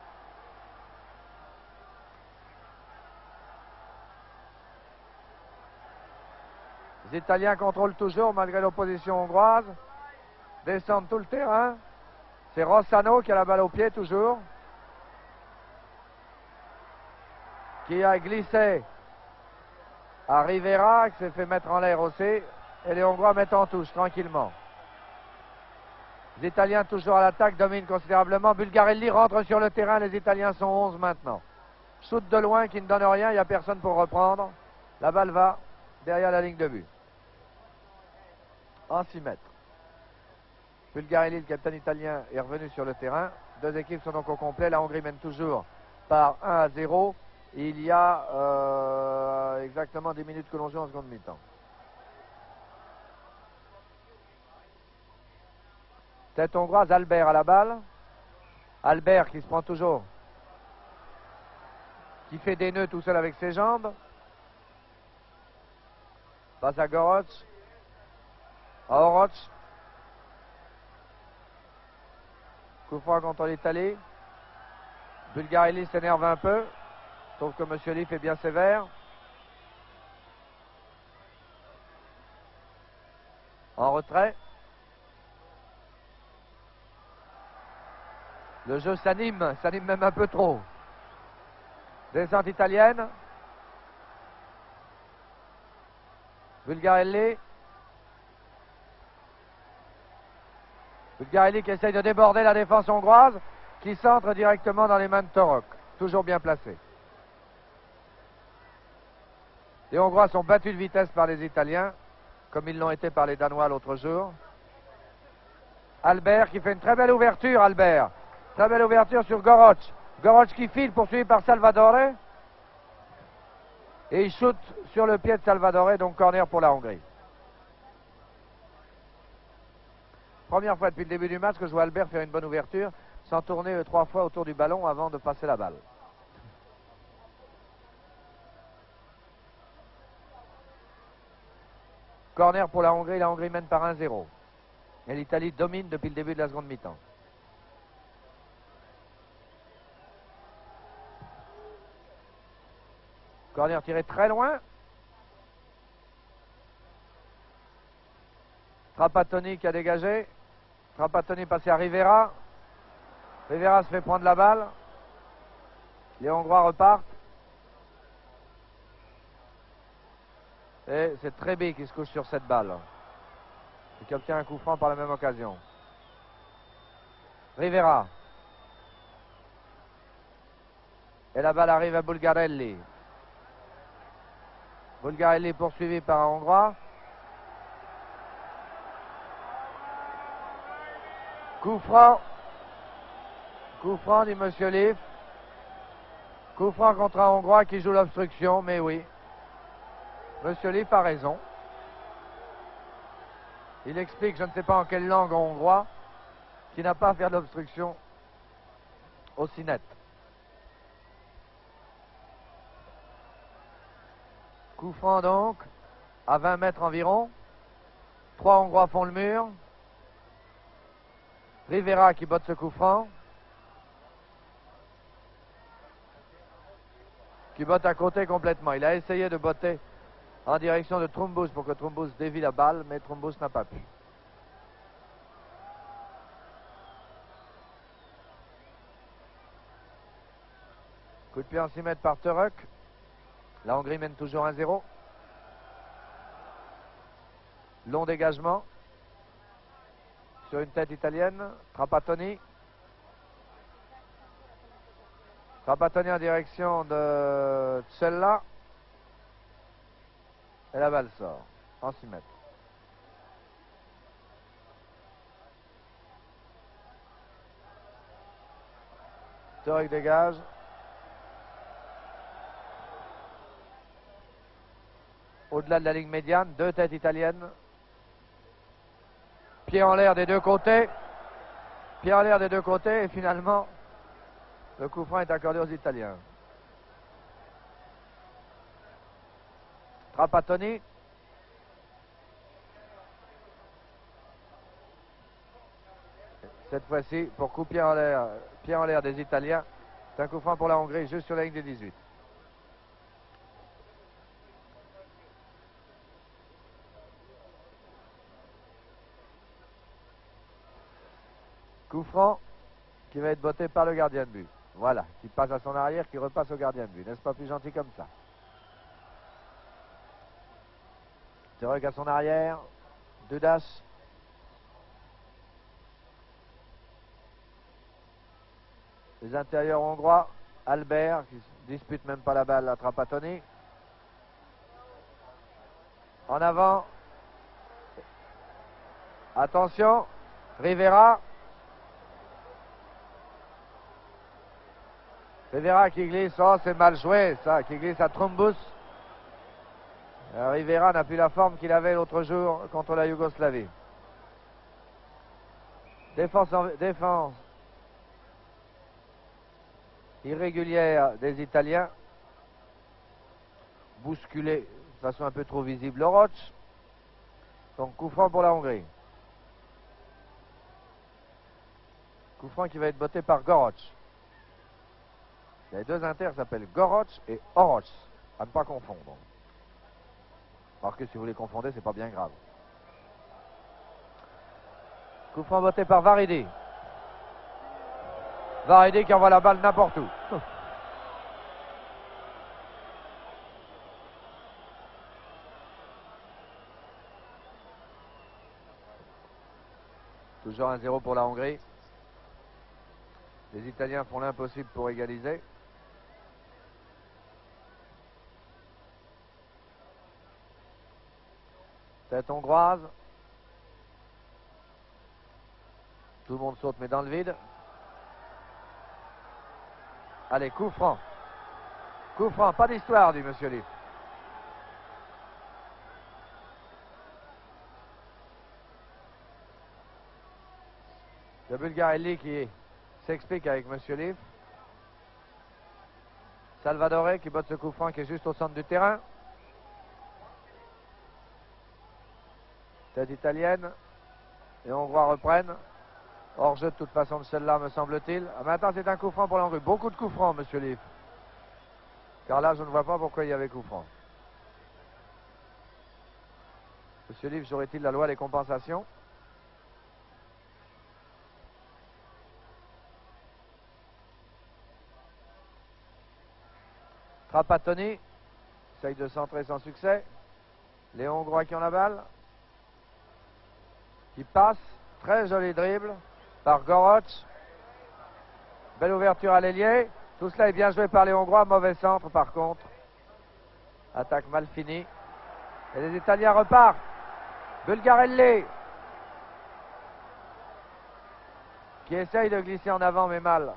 Les Italiens contrôlent toujours malgré l'opposition hongroise. Descendent tout le terrain. C'est Rossano qui a la balle au pied toujours. Qui a glissé à Rivera, qui s'est fait mettre en l'air aussi. Et les Hongrois mettent en touche tranquillement. Les Italiens toujours à l'attaque, dominent considérablement. Bulgarelli rentre sur le terrain, les Italiens sont 11 maintenant. Shoot de loin qui ne donne rien, il n'y a personne pour reprendre. La balle va derrière la ligne de but. En 6 mètres. Bulgarelli, le capitaine italien, est revenu sur le terrain. Deux équipes sont donc au complet. La Hongrie mène toujours par 1-0. Il y a exactement 10 minutes que l'on joue en seconde mi-temps. Tête hongroise, Albert à la balle. Albert qui se prend toujours, qui fait des nœuds tout seul avec ses jambes. Passe à Goroc. À Oroc. Coup franc contre l'Italie. Bulgarelli s'énerve un peu. Sauf que M. Liff est bien sévère. En retrait. Le jeu s'anime même un peu trop. Descente italienne. Bulgarelli. Bulgarelli qui essaye de déborder la défense hongroise, qui centre directement dans les mains de Torok. Toujours bien placé. Les Hongrois sont battus de vitesse par les Italiens, comme ils l'ont été par les Danois l'autre jour. Albert qui fait une très belle ouverture, Albert. Très belle ouverture sur Goroc. Goroc qui file, poursuivi par Salvadore. Et il shoot sur le pied de Salvadore, donc corner pour la Hongrie. Première fois depuis le début du match que je vois Albert faire une bonne ouverture, sans tourner 3 fois autour du ballon avant de passer la balle. Corner pour la Hongrie mène par 1-0. Et l'Italie domine depuis le début de la seconde mi-temps. Corner tiré très loin. Trapattoni qui a dégagé. Trapattoni passé à Rivera. Rivera se fait prendre la balle. Les Hongrois repartent. Et c'est Trebi qui se couche sur cette balle. Et qui obtient un coup franc par la même occasion. Rivera. Et la balle arrive à Bulgarelli. Bulgarelli poursuivi par un Hongrois. Coup franc. Coup franc dit Monsieur Liff. Coup franc contre un Hongrois qui joue l'obstruction, mais oui. Monsieur Liff a raison. Il explique, je ne sais pas en quelle langue en hongrois, qu'il n'a pas à faire de l'obstruction aussi nette. Coup franc donc, à 20 mètres environ. 3 Hongrois font le mur. Rivera qui botte ce coup franc. Qui botte à côté complètement. Il a essayé de botter en direction de Trumbus pour que Trumbus dévie la balle, mais Trumbus n'a pas pu. Coup de pied en 6 mètres par Turek. La Hongrie mène toujours 1-0. Long dégagement. Sur une tête italienne. Trapattoni. Trapattoni en direction de Tsella. Et la balle sort en 6 mètres. Turek dégage. Au-delà de la ligne médiane, 2 têtes italiennes. Pied en l'air des deux côtés. Pied en l'air des deux côtés et finalement, le coup franc est accordé aux Italiens. Trapattoni. Cette fois-ci, pour coup pied en l'air des Italiens. C'est un coup franc pour la Hongrie, juste sur la ligne des 18. Coup franc qui va être botté par le gardien de but. Voilà, qui passe à son arrière, qui repasse au gardien de but. N'est-ce pas plus gentil comme ça? Turek à son arrière. Dudas. Les intérieurs hongrois. Albert qui dispute même pas la balle à Trapattoni. En avant. Attention. Rivera. Rivera qui glisse. Oh, c'est mal joué ça. Qui glisse à Trumbus. Rivera n'a plus la forme qu'il avait l'autre jour contre la Yougoslavie. Défense irrégulière des Italiens. Bousculé de façon un peu trop visible Oroch. Donc coup franc pour la Hongrie. Coup franc qui va être botté par Goroc. Il y a 2 inters qui s'appellent Goroc et Oroch. À ne pas confondre. Alors que si vous les confondez, c'est pas bien grave. Coup franc botté par Varidi. Varidi qui envoie la balle n'importe où. Toujours 1-0 pour la Hongrie. Les Italiens font l'impossible pour égaliser. Tête hongroise. Tout le monde saute mais dans le vide. Allez, coup franc. Coup franc, pas d'histoire, dit Monsieur Liff. Le Bulgarelli qui s'explique avec Monsieur Liff. Salvadore qui botte ce coup franc qui est juste au centre du terrain. Tête italienne. Les Hongrois reprennent. Hors jeu de toute façon de celle-là, me semble-t-il. Maintenant, c'est un coup franc pour la Hongrie. Beaucoup de coups francs, Monsieur Liff. Car là, je ne vois pas pourquoi il y avait coup franc. Monsieur Liff jouerait-il la loi des compensations? Trapattoni essaye de centrer sans succès. Les Hongrois qui ont la balle. Qui passe. Très joli dribble par Goroc. Belle ouverture à l'ailier. Tout cela est bien joué par les Hongrois. Mauvais centre par contre. Attaque mal finie. Et les Italiens repartent. Bulgarelli qui essaye de glisser en avant mais mal.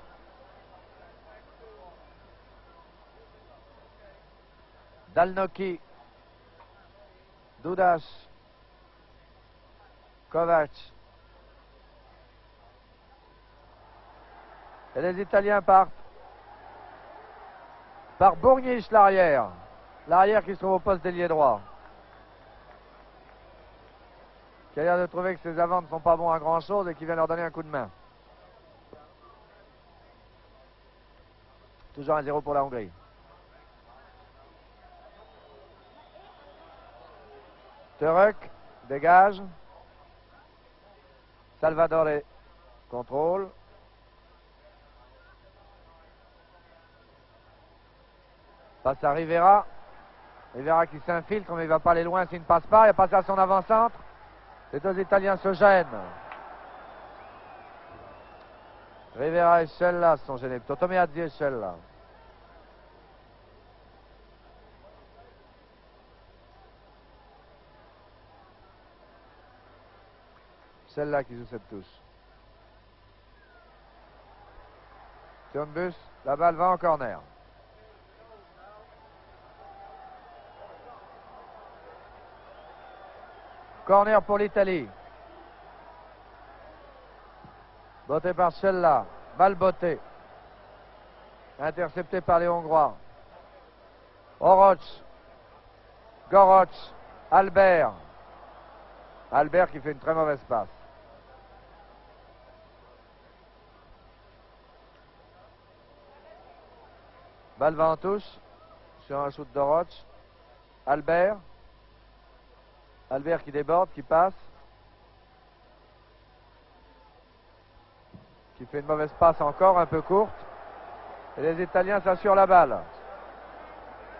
Dalnoki. Dudas. Kovac. Et les Italiens partent par Bourniche, l'arrière. L'arrière qui se trouve au poste d'ailier droit. qui a l'air de trouver que ses avants ne sont pas bons à grand chose et qui vient leur donner un coup de main. Toujours 1-0 pour la Hongrie. Török dégage. Salvadore contrôle. Passe à Rivera. Rivera qui s'infiltre, mais il ne va pas aller loin s'il ne passe pas. Il a passé à son avant-centre. Les deux Italiens se gênent. Rivera et Scella sont gênés. Totomiazzi et Scella. Scella qui joue cette touche. Turnbus, la balle va en corner. Corner pour l'Italie. Botté par Scella. Balle bottée. Intercepté par les Hongrois. Oroch. Goroch. Albert. Albert qui fait une très mauvaise passe. Balle va en touche. Sur un shoot d'Oroch. Albert. Albert qui déborde, qui passe. Qui fait une mauvaise passe encore, un peu courte. Et les Italiens s'assurent la balle.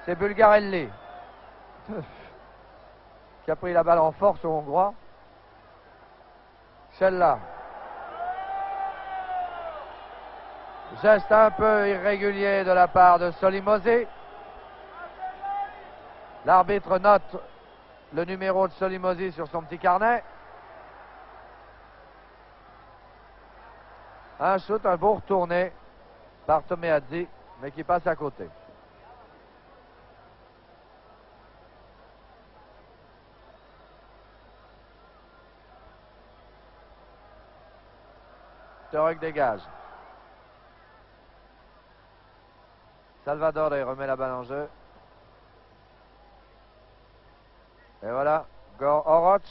C'est Bulgarelli qui a pris la balle en force aux Hongrois. Scella. Geste un peu irrégulier de la part de Solimosi. L'arbitre note le numéro de Solimosi sur son petit carnet. Un shoot, un beau retourné par Tomeazzi, mais qui passe à côté. Török dégage. Salvadore remet la balle en jeu. Et voilà, Oroch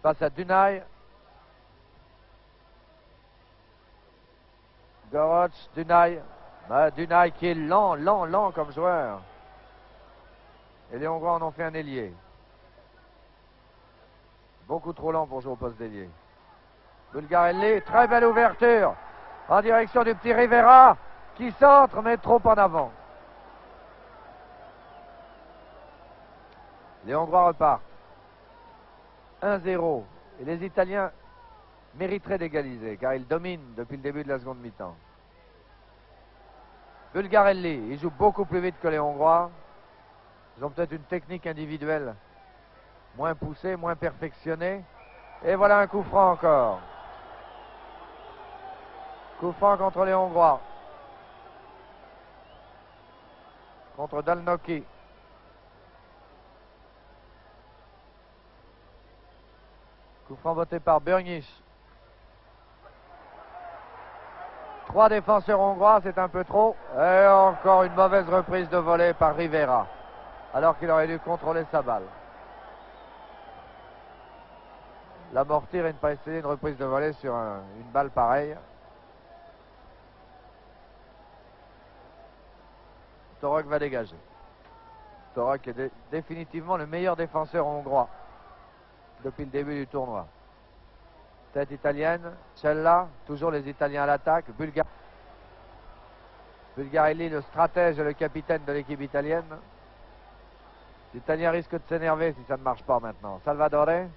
passe à Dunay. Goroch, Dunay. Dunay qui est lent comme joueur. Et les Hongrois en ont fait un ailier. Beaucoup trop lent pour jouer au poste d'ailier. Bulgarelli, très belle ouverture en direction du petit Rivera qui centre mais trop en avant. Les Hongrois repartent. 1-0. Et les Italiens mériteraient d'égaliser car ils dominent depuis le début de la seconde mi-temps. Bulgarelli, il joue beaucoup plus vite que les Hongrois. Ils ont peut-être une technique individuelle moins poussée, moins perfectionnée. Et voilà un coup franc encore. Coup franc contre les Hongrois. Contre Dalnoki. Coup franc voté par Burnish. 3 défenseurs hongrois, c'est un peu trop. Et encore une mauvaise reprise de volée par Rivera. Alors qu'il aurait dû contrôler sa balle. L'amortir et ne pas essayer une reprise de volée sur une balle pareille. Török va dégager. Török est définitivement le meilleur défenseur hongrois depuis le début du tournoi. Tête italienne, Scella, toujours les Italiens à l'attaque. Bulgarelli, le stratège et le capitaine de l'équipe italienne. L'Italien risque de s'énerver si ça ne marche pas maintenant. Salvadore.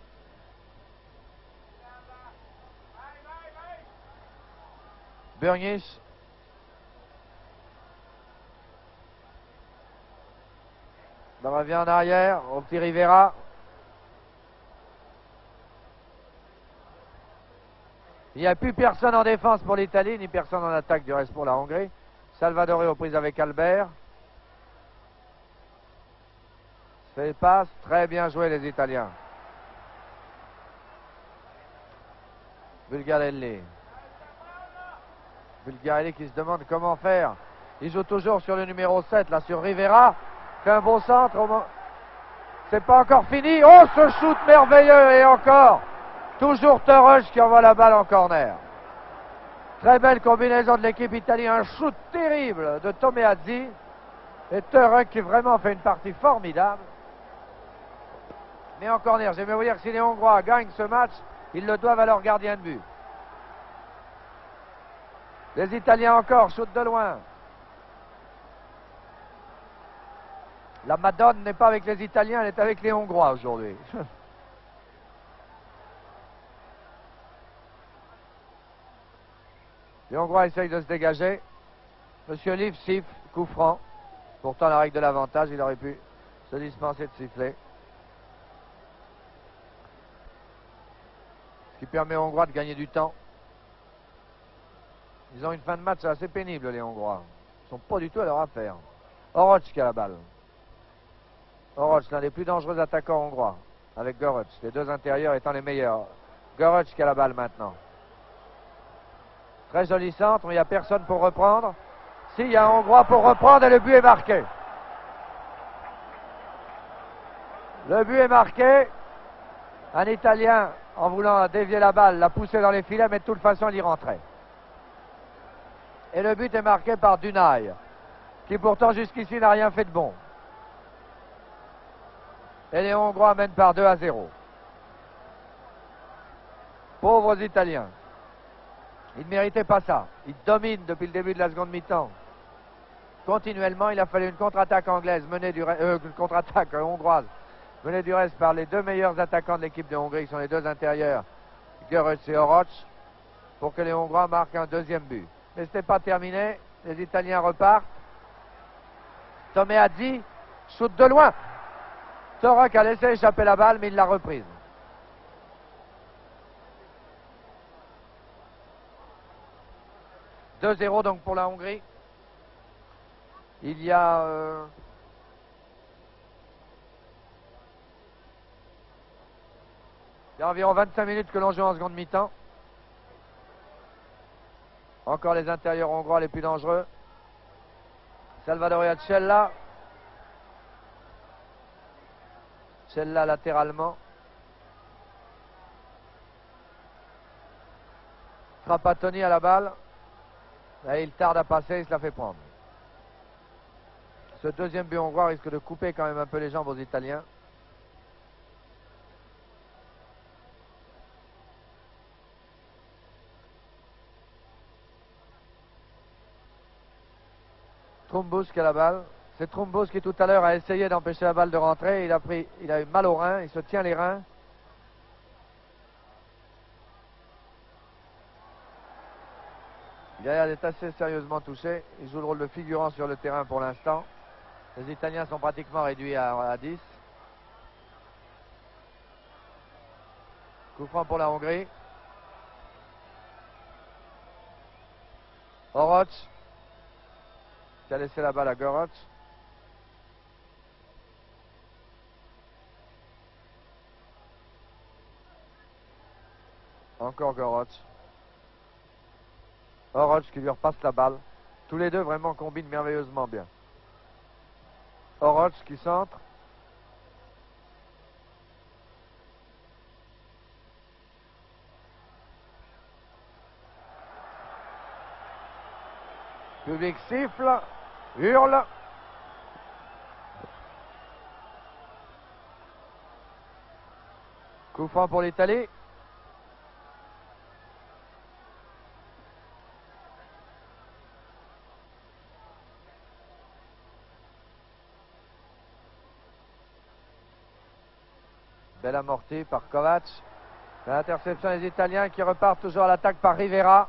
Burnish. On revient en arrière au petit Rivera. Il n'y a plus personne en défense pour l'Italie, ni personne en attaque du reste pour la Hongrie. Salvadore aux prises avec Albert. Fait passe, très bien joué les Italiens. Bulgarelli. Bulgarelli qui se demande comment faire. Il joue toujours sur le numéro 7, là sur Rivera. Fait un beau centre. C'est pas encore fini. Oh, ce shoot merveilleux et encore. Toujours Törös qui envoie la balle en corner. Très belle combinaison de l'équipe italienne. Un shoot terrible de Tomeazzi. Et Törös qui vraiment fait une partie formidable. Mais en corner, j'aimerais vous dire que si les Hongrois gagnent ce match, ils le doivent à leur gardien de but. Les Italiens encore, shoot de loin. La Madone n'est pas avec les Italiens, elle est avec les Hongrois aujourd'hui. Les Hongrois essayent de se dégager. Monsieur Liv siffle, coup franc. Pourtant, la règle de l'avantage, il aurait pu se dispenser de siffler. Ce qui permet aux Hongrois de gagner du temps. Ils ont une fin de match assez pénible, les Hongrois. Ils ne sont pas du tout à leur affaire. Oroc qui a la balle. Oroc, l'un des plus dangereux attaquants hongrois, avec Görös, les deux intérieurs étant les meilleurs. Görös qui a la balle maintenant. Très joli centre, mais il n'y a personne pour reprendre. Si, il y a un Hongrois pour reprendre et le but est marqué. Le but est marqué. Un Italien, en voulant dévier la balle, l'a poussé dans les filets, mais de toute façon, il y rentrait. Et le but est marqué par Dunaj, qui pourtant jusqu'ici n'a rien fait de bon. Et les Hongrois mènent par 2-0. Pauvres Italiens. Ils ne méritaient pas ça. Ils dominent depuis le début de la seconde mi-temps. Continuellement, il a fallu une contre-attaque anglaise, une contre-attaque hongroise, menée du reste par les deux meilleurs attaquants de l'équipe de Hongrie, qui sont les deux intérieurs, Görös et Oroc, pour que les Hongrois marquent un deuxième but. Mais ce n'est pas terminé. Les Italiens repartent. Tomeazzi, shoot de loin. Törös a laissé échapper la balle, mais il l'a reprise. « 2-0 donc pour la Hongrie. Il y a environ 25 minutes que l'on joue en seconde mi-temps. Encore les intérieurs hongrois les plus dangereux. Salvador Cella. Cella latéralement. Trapattoni à la balle. Là, il tarde à passer, il se la fait prendre. Ce deuxième but hongrois risque de couper quand même un peu les jambes aux Italiens. Trumbush qui a la balle. C'est Trumbush qui tout à l'heure a essayé d'empêcher la balle de rentrer. Il a eu mal aux reins, il se tient les reins. Il a l'air d'être assez sérieusement touché. Il joue le rôle de figurant sur le terrain pour l'instant. Les Italiens sont pratiquement réduits à 10. Coup franc pour la Hongrie. Oroc qui a laissé la balle à Görös. Encore Görös. Oroc qui lui repasse la balle. Tous les deux vraiment combinent merveilleusement bien. Oroc qui centre. Public siffle, hurle. Coup franc pour l'Italie. Belle amortie par Kovac. L'interception des Italiens qui repartent toujours à l'attaque par Rivera.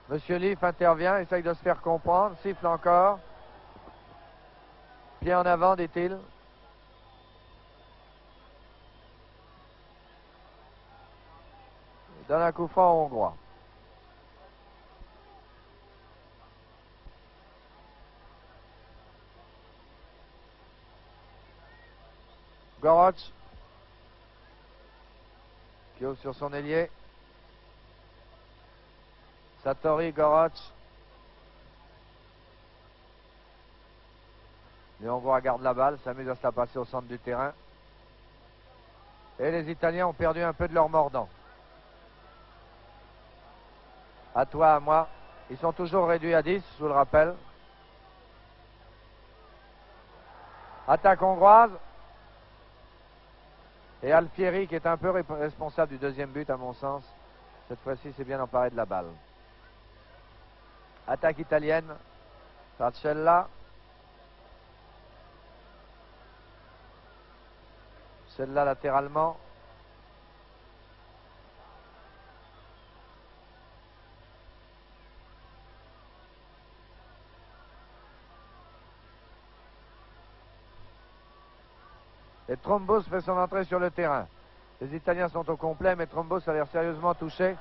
Monsieur Liv intervient, essaye de se faire comprendre, siffle encore. Pied en avant, dit-il. Il donne un coup franc aux Hongrois. Görös qui ouvre sur son ailier. Satori, Görös. Les Hongrois gardent la balle, s'amusent à se la passer au centre du terrain. Et les Italiens ont perdu un peu de leur mordant. À toi, à moi. Ils sont toujours réduits à 10, je vous le rappelle. Attaque hongroise. Et Alfieri, qui est un peu responsable du deuxième but, à mon sens, cette fois-ci, s'est bien emparé de la balle. Attaque italienne. Marcella. Celle-là latéralement. Et Trombos fait son entrée sur le terrain. Les Italiens sont au complet, mais Trombos a l'air sérieusement touché.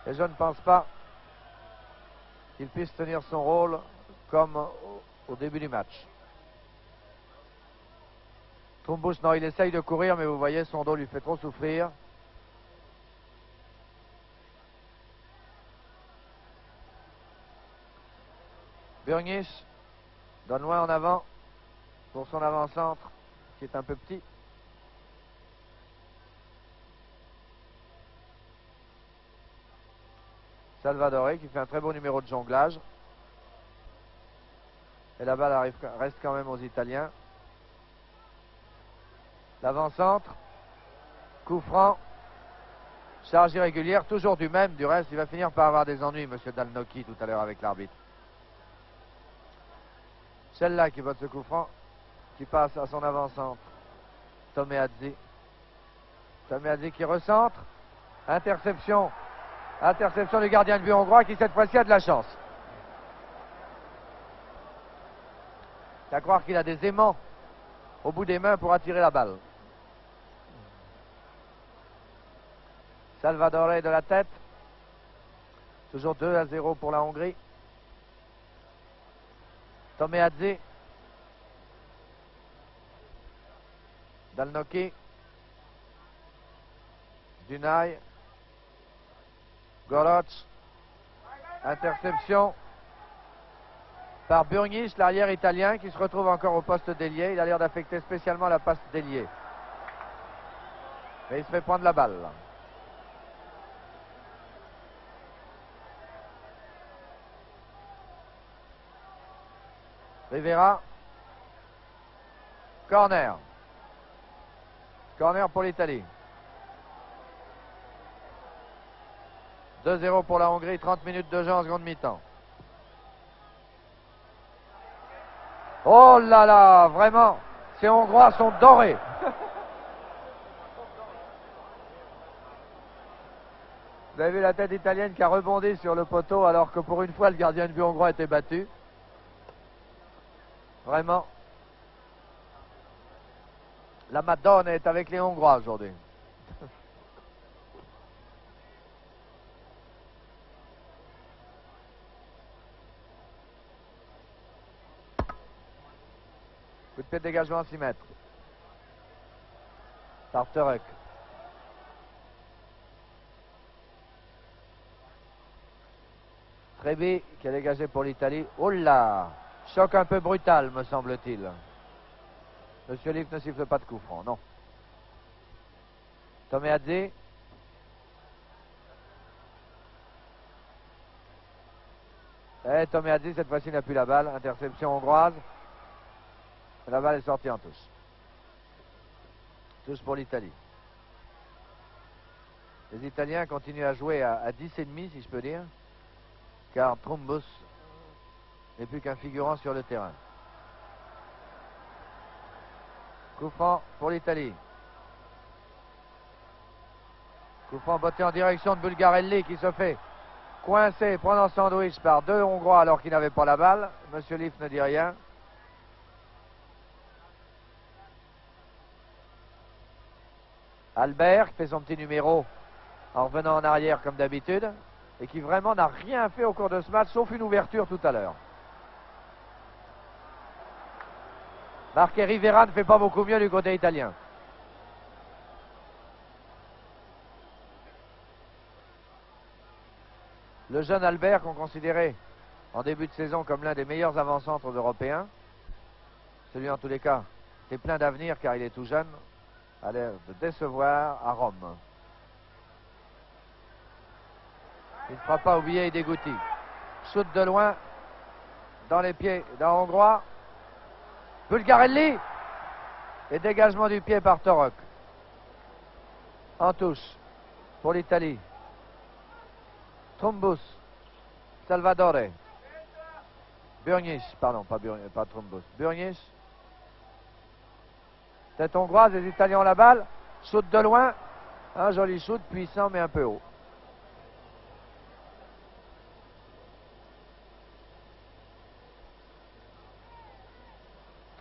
Et je ne pense pas qu'il puisse tenir son rôle comme au début du match. Trombos, non, il essaye de courir, mais vous voyez, son dos lui fait trop souffrir. Burgnish donne loin en avant pour son avant-centre, qui est un peu petit. Salvadore qui fait un très beau numéro de jonglage. Et la balle reste quand même aux Italiens. L'avant-centre. Coup franc. Charge irrégulière, toujours du même. Du reste, il va finir par avoir des ennuis, monsieur Dalnocchi, tout à l'heure avec l'arbitre. Celle-là qui vote ce coup franc, qui passe à son avant-centre. Tomeazzi. Tomeazzi qui recentre. Interception. Interception du gardien de but hongrois qui cette fois-ci a de la chance. C'est à croire qu'il a des aimants au bout des mains pour attirer la balle. Salvadore de la tête. Toujours 2-0 pour la Hongrie. Tomeazzi. Dalnocchi. Dunay. Goroc. Interception par Burgnish, l'arrière italien, qui se retrouve encore au poste d'ailier. Il a l'air d'affecter spécialement la passe d'ailier. Mais il se fait prendre la balle. Rivera. Corner. Corner pour l'Italie. 2-0 pour la Hongrie, 30 minutes de jeu en seconde mi-temps. Oh là là, vraiment, ces Hongrois sont dorés. Vous avez vu la tête italienne qui a rebondi sur le poteau alors que pour une fois le gardien de but hongrois était battu. Vraiment. La Madonna est avec les Hongrois aujourd'hui. Coup de pied de dégagement à 6 mètres. Tarterek. Trebi qui a dégagé pour l'Italie. Oh là! Choc un peu brutal, me semble-t-il. Monsieur Liff ne siffle pas de coup franc, non. Tomeazzi. Et Tomeazzi, cette fois-ci, n'a plus la balle. Interception hongroise. La balle est sortie en touche. Touche pour l'Italie. Les Italiens continuent à jouer à 10,5, si je peux dire, car Trombos n'est plus qu'un figurant sur le terrain. Coup franc pour l'Italie. Coup franc botté en direction de Bulgarelli qui se fait coincer, prendre en sandwich par 2 Hongrois alors qu'il n'avait pas la balle. Monsieur Liff ne dit rien. Albert qui fait son petit numéro en revenant en arrière comme d'habitude et qui vraiment n'a rien fait au cours de ce match sauf une ouverture tout à l'heure. Marqué Rivera ne fait pas beaucoup mieux du côté italien. Le jeune Albert qu'on considérait en début de saison comme l'un des meilleurs avant-centres européens Celui en tous les cas est plein d'avenir car il est tout jeune, a l'air de décevoir à Rome. Il ne fera pas oublier Hidegouti. Shoot de loin dans les pieds d'un Hongrois. Bulgarelli. Et dégagement du pied par Torok. En touche pour l'Italie. Trumbus. Salvadore. Burnish, pardon, pas Trumbus. Burnish. Tête hongroise, les Italiens ont la balle. Shoot de loin. Un joli shoot, puissant mais un peu haut.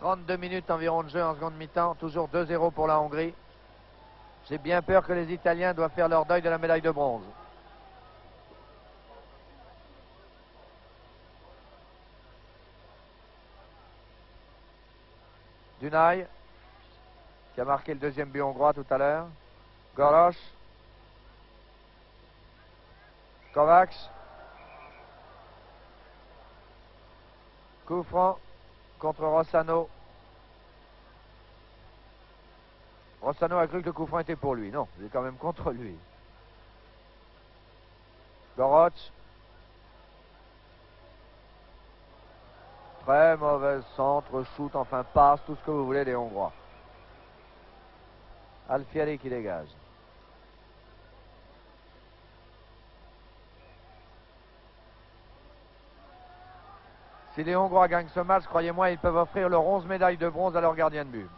« 32 minutes environ de jeu en seconde mi-temps, toujours 2-0 pour la Hongrie. J'ai bien peur que les Italiens doivent faire leur deuil de la médaille de bronze. Dunay, qui a marqué le deuxième but hongrois tout à l'heure. Gorosh. Kovacs. Coup franc contre Rossano. Rossano a cru que le coup franc était pour lui. Non, il est quand même contre lui. Goroch. Très mauvais centre, shoot, enfin passe, tout ce que vous voulez des Hongrois. Alfieri qui dégage. Si les Hongrois gagnent ce match, croyez-moi, ils peuvent offrir leurs 11 médailles de bronze à leur gardien de but.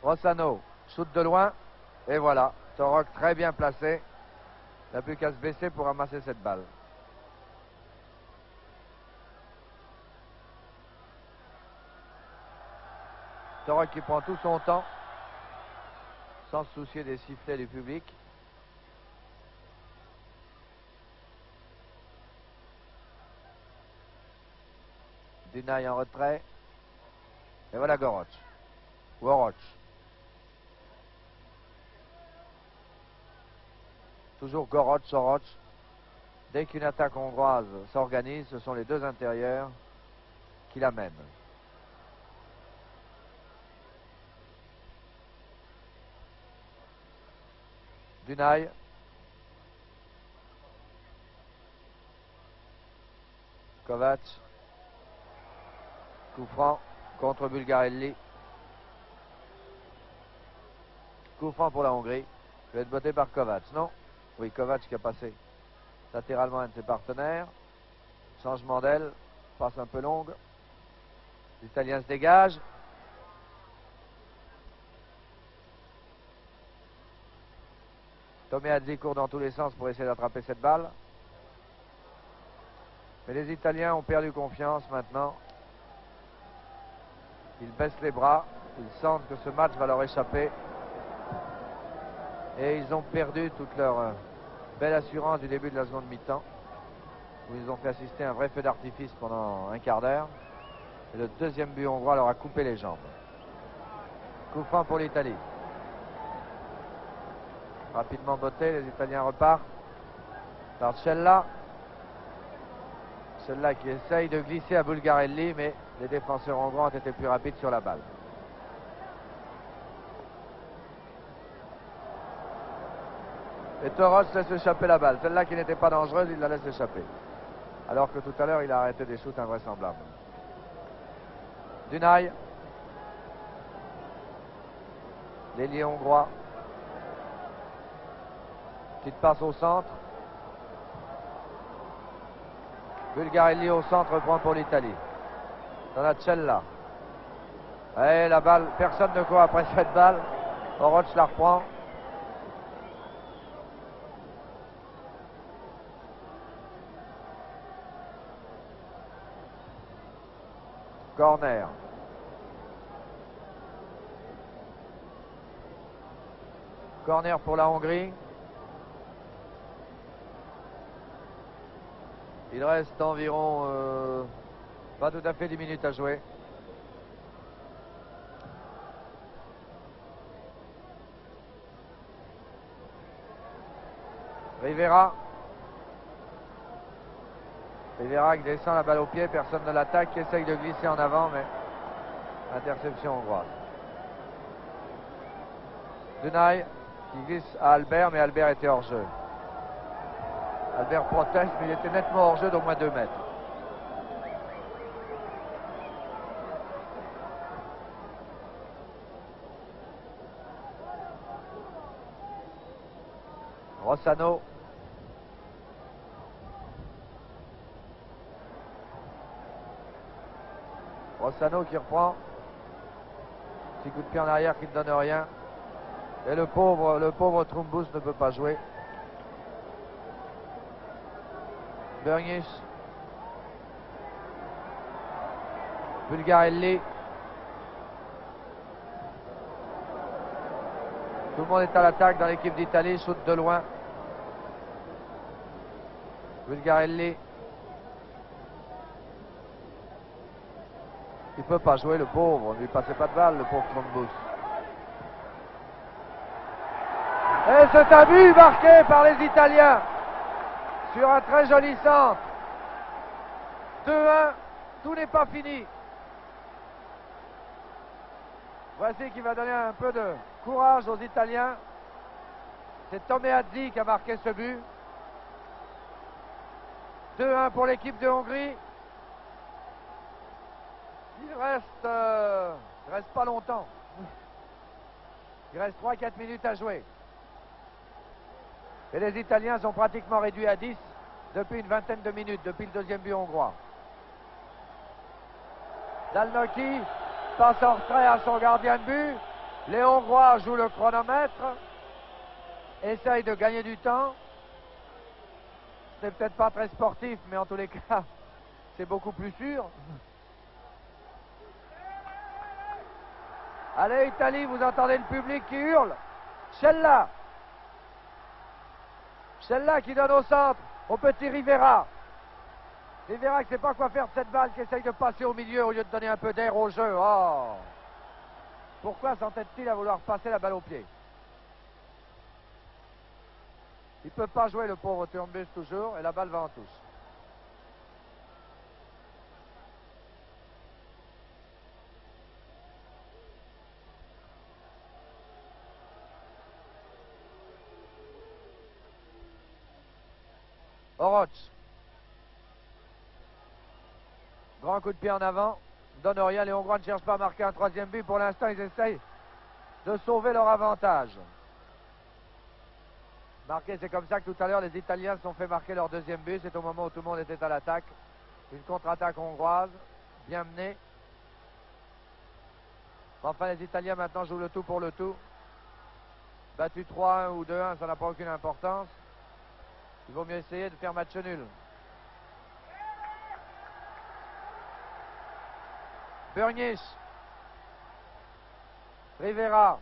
Rossano, shoot de loin, et voilà, Torok très bien placé. Il n'a plus qu'à se baisser pour ramasser cette balle. Torok qui prend tout son temps, sans se soucier des sifflets du public. Dunay en retrait. Et voilà Goroch. Woroch. Toujours Goroch, Soroch. Dès qu'une attaque hongroise s'organise, ce sont les deux intérieurs qui la mènent. Dunay. Kovac. Coup franc contre Bulgarelli. Coup franc pour la Hongrie. Il va être botté par Kovac, non? Oui, Kovac qui a passé latéralement un de ses partenaires. Changement d'aile, passe un peu longue. L'Italien se dégage. Tomiazzi court dans tous les sens pour essayer d'attraper cette balle. Mais les Italiens ont perdu confiance maintenant. Ils baissent les bras. Ils sentent que ce match va leur échapper. Et ils ont perdu toute leur belle assurance du début de la seconde mi-temps, où ils ont fait assister un vrai feu d'artifice pendant un quart d'heure. Et le deuxième but hongrois leur a coupé les jambes. Coup franc pour l'Italie. Rapidement botté, les Italiens repartent. Par Cella. Cella qui essaye de glisser à Bulgarelli, mais les défenseurs hongrois ont été plus rapides sur la balle. Et Toros laisse échapper la balle. Celle-là qui n'était pas dangereuse, il la laisse échapper. Alors que tout à l'heure, il a arrêté des shoots invraisemblables. Dunay. L'ailier hongrois. Petite passe au centre. Bulgarelli au centre prend pour l'Italie. Donacella. Et la balle, personne ne court après cette balle. Oroch la reprend. Corner. Corner pour la Hongrie. Il reste environ pas tout à fait 10 minutes à jouer. Rivera. Rivera qui descend la balle au pied, personne ne l'attaque, qui essaye de glisser en avant, mais interception hongroise. Dunay qui glisse à Albert, mais Albert était hors jeu. Albert proteste, mais il était nettement hors jeu d'au moins 2 mètres. Rossano. Rossano qui reprend. Petit coup de pied en arrière qui ne donne rien. Et le pauvre Trumbus ne peut pas jouer. Burgess. Bulgarelli. Tout le monde est à l'attaque dans l'équipe d'Italie, shoot de loin. Bulgarelli. Il ne peut pas jouer, le pauvre. On ne lui passait pas de balle, le pauvre Trumbus. Et c'est un but marqué par les Italiens sur un très joli centre. 2-1, tout n'est pas fini. Voici qui va donner un peu de courage aux Italiens. C'est Tomeazzi qui a marqué ce but. 2-1 pour l'équipe de Hongrie. Il reste pas longtemps. Il reste 3-4 minutes à jouer. Et les Italiens sont pratiquement réduits à 10 depuis une vingtaine de minutes, depuis le deuxième but hongrois. Dalnoki passe en retrait à son gardien de but. Les Hongrois jouent le chronomètre, essayent de gagner du temps. C'est peut-être pas très sportif, mais en tous les cas, c'est beaucoup plus sûr. Allez, Italie, vous entendez le public qui hurle. Scella. Scella qui donne au centre, au petit Rivera. Rivera qui ne sait pas quoi faire de cette balle, qui essaye de passer au milieu au lieu de donner un peu d'air au jeu. Oh! Pourquoi s'entête-t-il à vouloir passer la balle au pied? Il ne peut pas jouer, le pauvre Trumbus, toujours, et la balle va en touche. Oroch. Grand coup de pied en avant. Donne rien. Les Hongrois ne cherchent pas à marquer un troisième but. Pour l'instant, ils essayent de sauver leur avantage. Marqué, c'est comme ça que tout à l'heure, les Italiens se sont fait marquer leur deuxième but. C'est au moment où tout le monde était à l'attaque. Une contre-attaque hongroise, bien menée. Enfin, les Italiens maintenant jouent le tout pour le tout. Battu 3-1 ou 2-1, ça n'a pas aucune importance. Il vaut mieux essayer de faire match nul. Burgess. Rivera.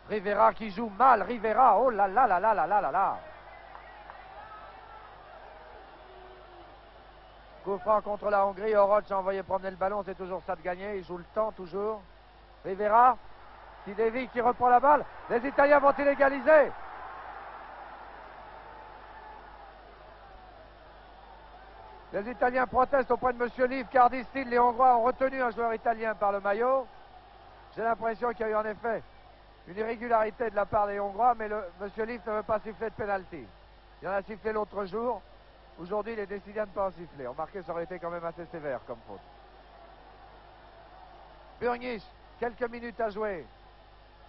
Rivera qui joue mal. Rivera. Oh là là là là là là là là. Coup franc contre la Hongrie. Oroch a envoyé promener le ballon. C'est toujours ça de gagner. Il joue le temps toujours. Rivera. Qui dévie, qui reprend la balle. Les Italiens vont-ils égaliser? Les Italiens protestent auprès de M. Liv Cardistil. Les Hongrois ont retenu un joueur italien par le maillot. J'ai l'impression qu'il y a eu en effet une irrégularité de la part des Hongrois, mais M. Liv ne veut pas siffler de pénalty. Il en a sifflé l'autre jour. Aujourd'hui, il est décidé à ne pas en siffler. Remarquez, ça aurait été quand même assez sévère comme faute. Burgess, quelques minutes à jouer.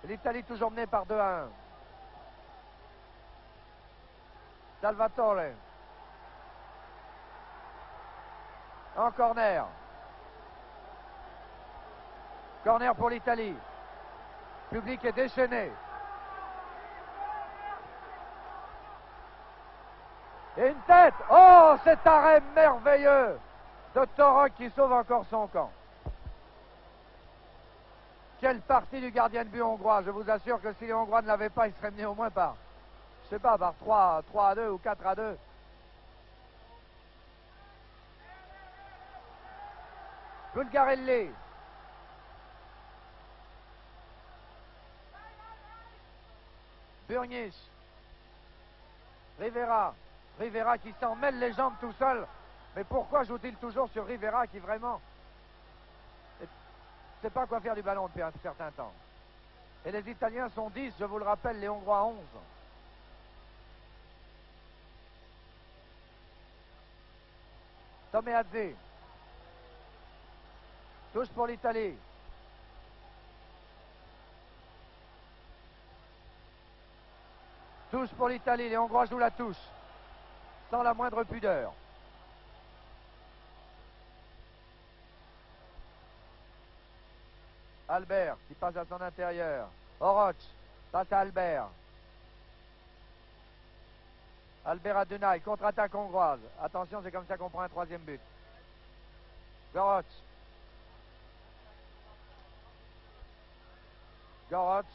L'Italie toujours menée par 2-1. Salvatore. En corner. Corner pour l'Italie. Le public est déchaîné. Et une tête. Oh, cet arrêt merveilleux de Torok qui sauve encore son camp. Quelle partie du gardien de but hongrois. Je vous assure que si les Hongrois ne l'avaient pas, ils seraient menés au moins par, je sais pas, par 3-2 ou 4-2. Bulgarelli. Burgess. Rivera. Rivera qui s'en mêle les jambes tout seul. Mais pourquoi joue-t-il toujours sur Rivera qui vraiment ne sait pas quoi faire du ballon depuis un certain temps? Et les Italiens sont 10, je vous le rappelle, les Hongrois 11. Tomeazzi. Touche pour l'Italie. Touche pour l'Italie, les Hongrois jouent la touche. Sans la moindre pudeur. Albert qui passe à son intérieur. Oroch passe à Albert. Albert à Dunay, contre-attaque hongroise. Attention, c'est comme ça qu'on prend un troisième but. Goroc. Goroc.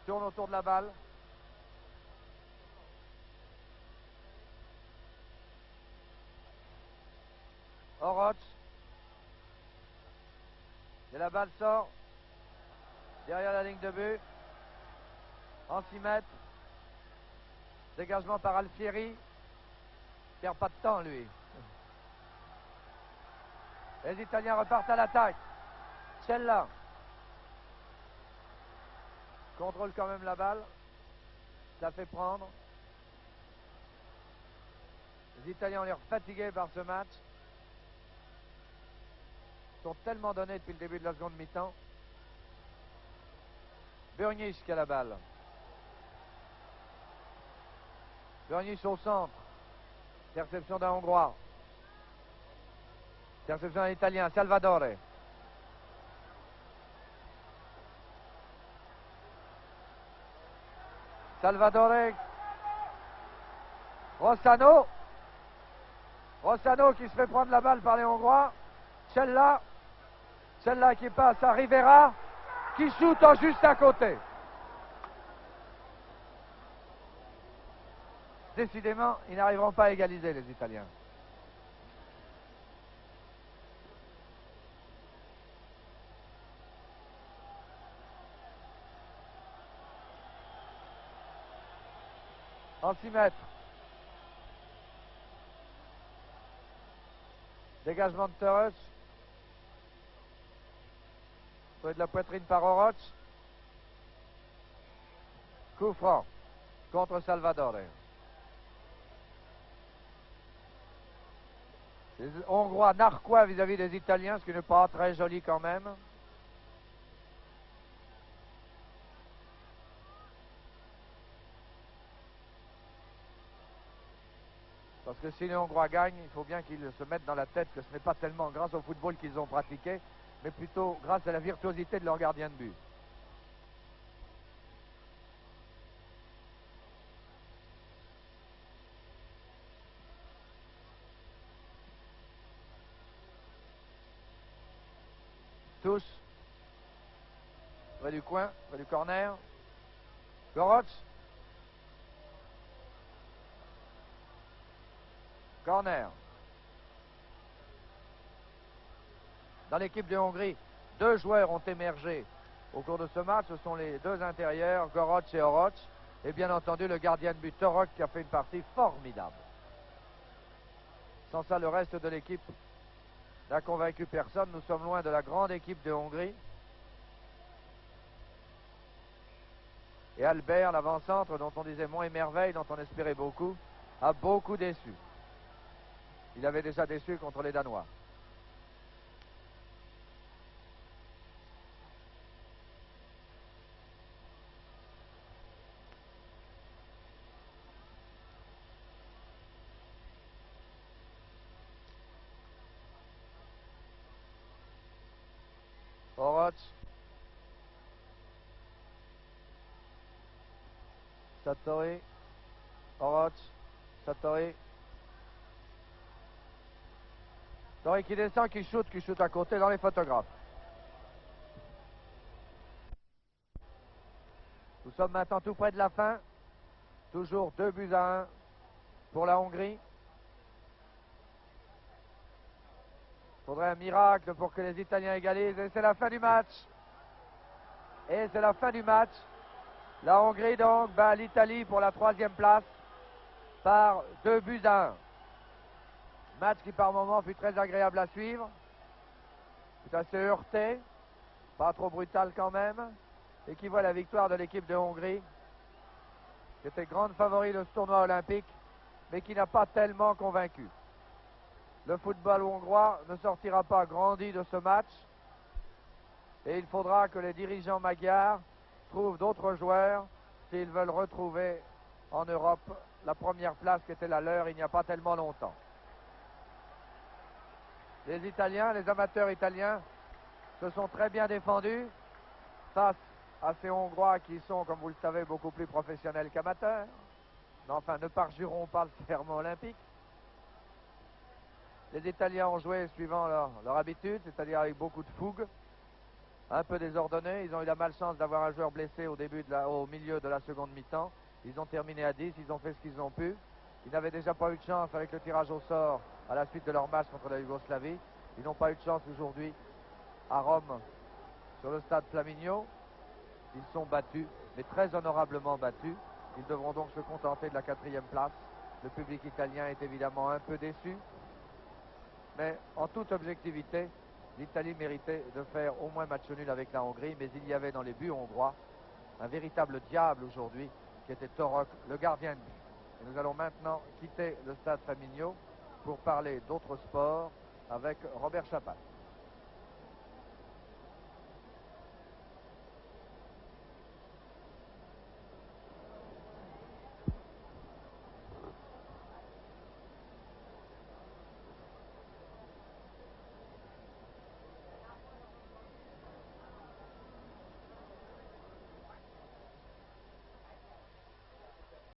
Tourne autour de la balle. Oroch. Et la balle sort derrière la ligne de but. En 6 mètres. Dégagement par Alfieri. Il perd pas de temps, lui. Les Italiens repartent à l'attaque. Cella. Contrôle quand même la balle. Ça fait prendre. Les Italiens ont l'air fatigués par ce match. Ils sont tellement donnés depuis le début de la seconde mi-temps. Burnish qui a la balle. Burnish au centre. Interception d'un Hongrois. Interception d'un Italien. Salvadore. Salvadore. Rossano. Rossano qui se fait prendre la balle par les Hongrois. Cella. Cella qui passe à Rivera. Qui shoot en juste à côté. Décidément, ils n'arriveront pas à égaliser, les Italiens. En 6 mètres. Dégagement de Torres. Trouvé de la poitrine par Oroch. Coup franc contre Salvadore. Les Hongrois narquois vis-à-vis des Italiens, ce qui n'est pas très joli quand même. Parce que si les Hongrois gagnent, il faut bien qu'ils se mettent dans la tête que ce n'est pas tellement grâce au football qu'ils ont pratiqué, mais plutôt grâce à la virtuosité de leur gardien de but. Touche. Près du coin, près du corner. Goroc. Corner. Dans l'équipe de Hongrie, 2 joueurs ont émergé au cours de ce match. Ce sont les 2 intérieurs, Goroc et Oroch. Et bien entendu, le gardien de but Torok qui a fait une partie formidable. Sans ça, le reste de l'équipe n'a convaincu personne. Nous sommes loin de la grande équipe de Hongrie. Et Albert, l'avant-centre, dont on disait moins émerveille, dont on espérait beaucoup, a beaucoup déçu. Il avait déjà déçu contre les Danois. Oroch. Satori. Oroch. Satori. Satori qui descend, qui shoot à côté dans les photographes. Nous sommes maintenant tout près de la fin. Toujours 2-1 pour la Hongrie. Il faudrait un miracle pour que les Italiens égalisent. Et c'est la fin du match. Et c'est la fin du match. La Hongrie donc bat l'Italie pour la 3e place. par 2-1. Match qui par moments fut très agréable à suivre. C'est assez heurté, pas trop brutal quand même, et qui voit la victoire de l'équipe de Hongrie, qui était grande favori de ce tournoi olympique, mais qui n'a pas tellement convaincu. Le football hongrois ne sortira pas grandi de ce match, et il faudra que les dirigeants magyars trouvent d'autres joueurs s'ils veulent retrouver en Europe la première place qui était la leur il n'y a pas tellement longtemps. Les Italiens, les amateurs italiens se sont très bien défendus face à ces Hongrois qui sont, comme vous le savez, beaucoup plus professionnels qu'amateurs. Mais enfin, ne parjurons pas le serment olympique. Les Italiens ont joué suivant leur habitude, c'est-à-dire avec beaucoup de fougue, un peu désordonné. Ils ont eu la malchance d'avoir un joueur blessé au milieu de la seconde mi-temps. Ils ont terminé à 10, ils ont fait ce qu'ils ont pu. Ils n'avaient déjà pas eu de chance avec le tirage au sort à la suite de leur match contre la Yougoslavie. Ils n'ont pas eu de chance aujourd'hui à Rome, sur le stade Flaminio. Ils sont battus, mais très honorablement battus. Ils devront donc se contenter de la 4e place. Le public italien est évidemment un peu déçu. Mais en toute objectivité, l'Italie méritait de faire au moins match nul avec la Hongrie. Mais il y avait dans les buts hongrois un véritable diable aujourd'hui, qui était Torok, le gardien de but. Et nous allons maintenant quitter le stade Flaminio pour parler d'autres sports avec Robert Chapat.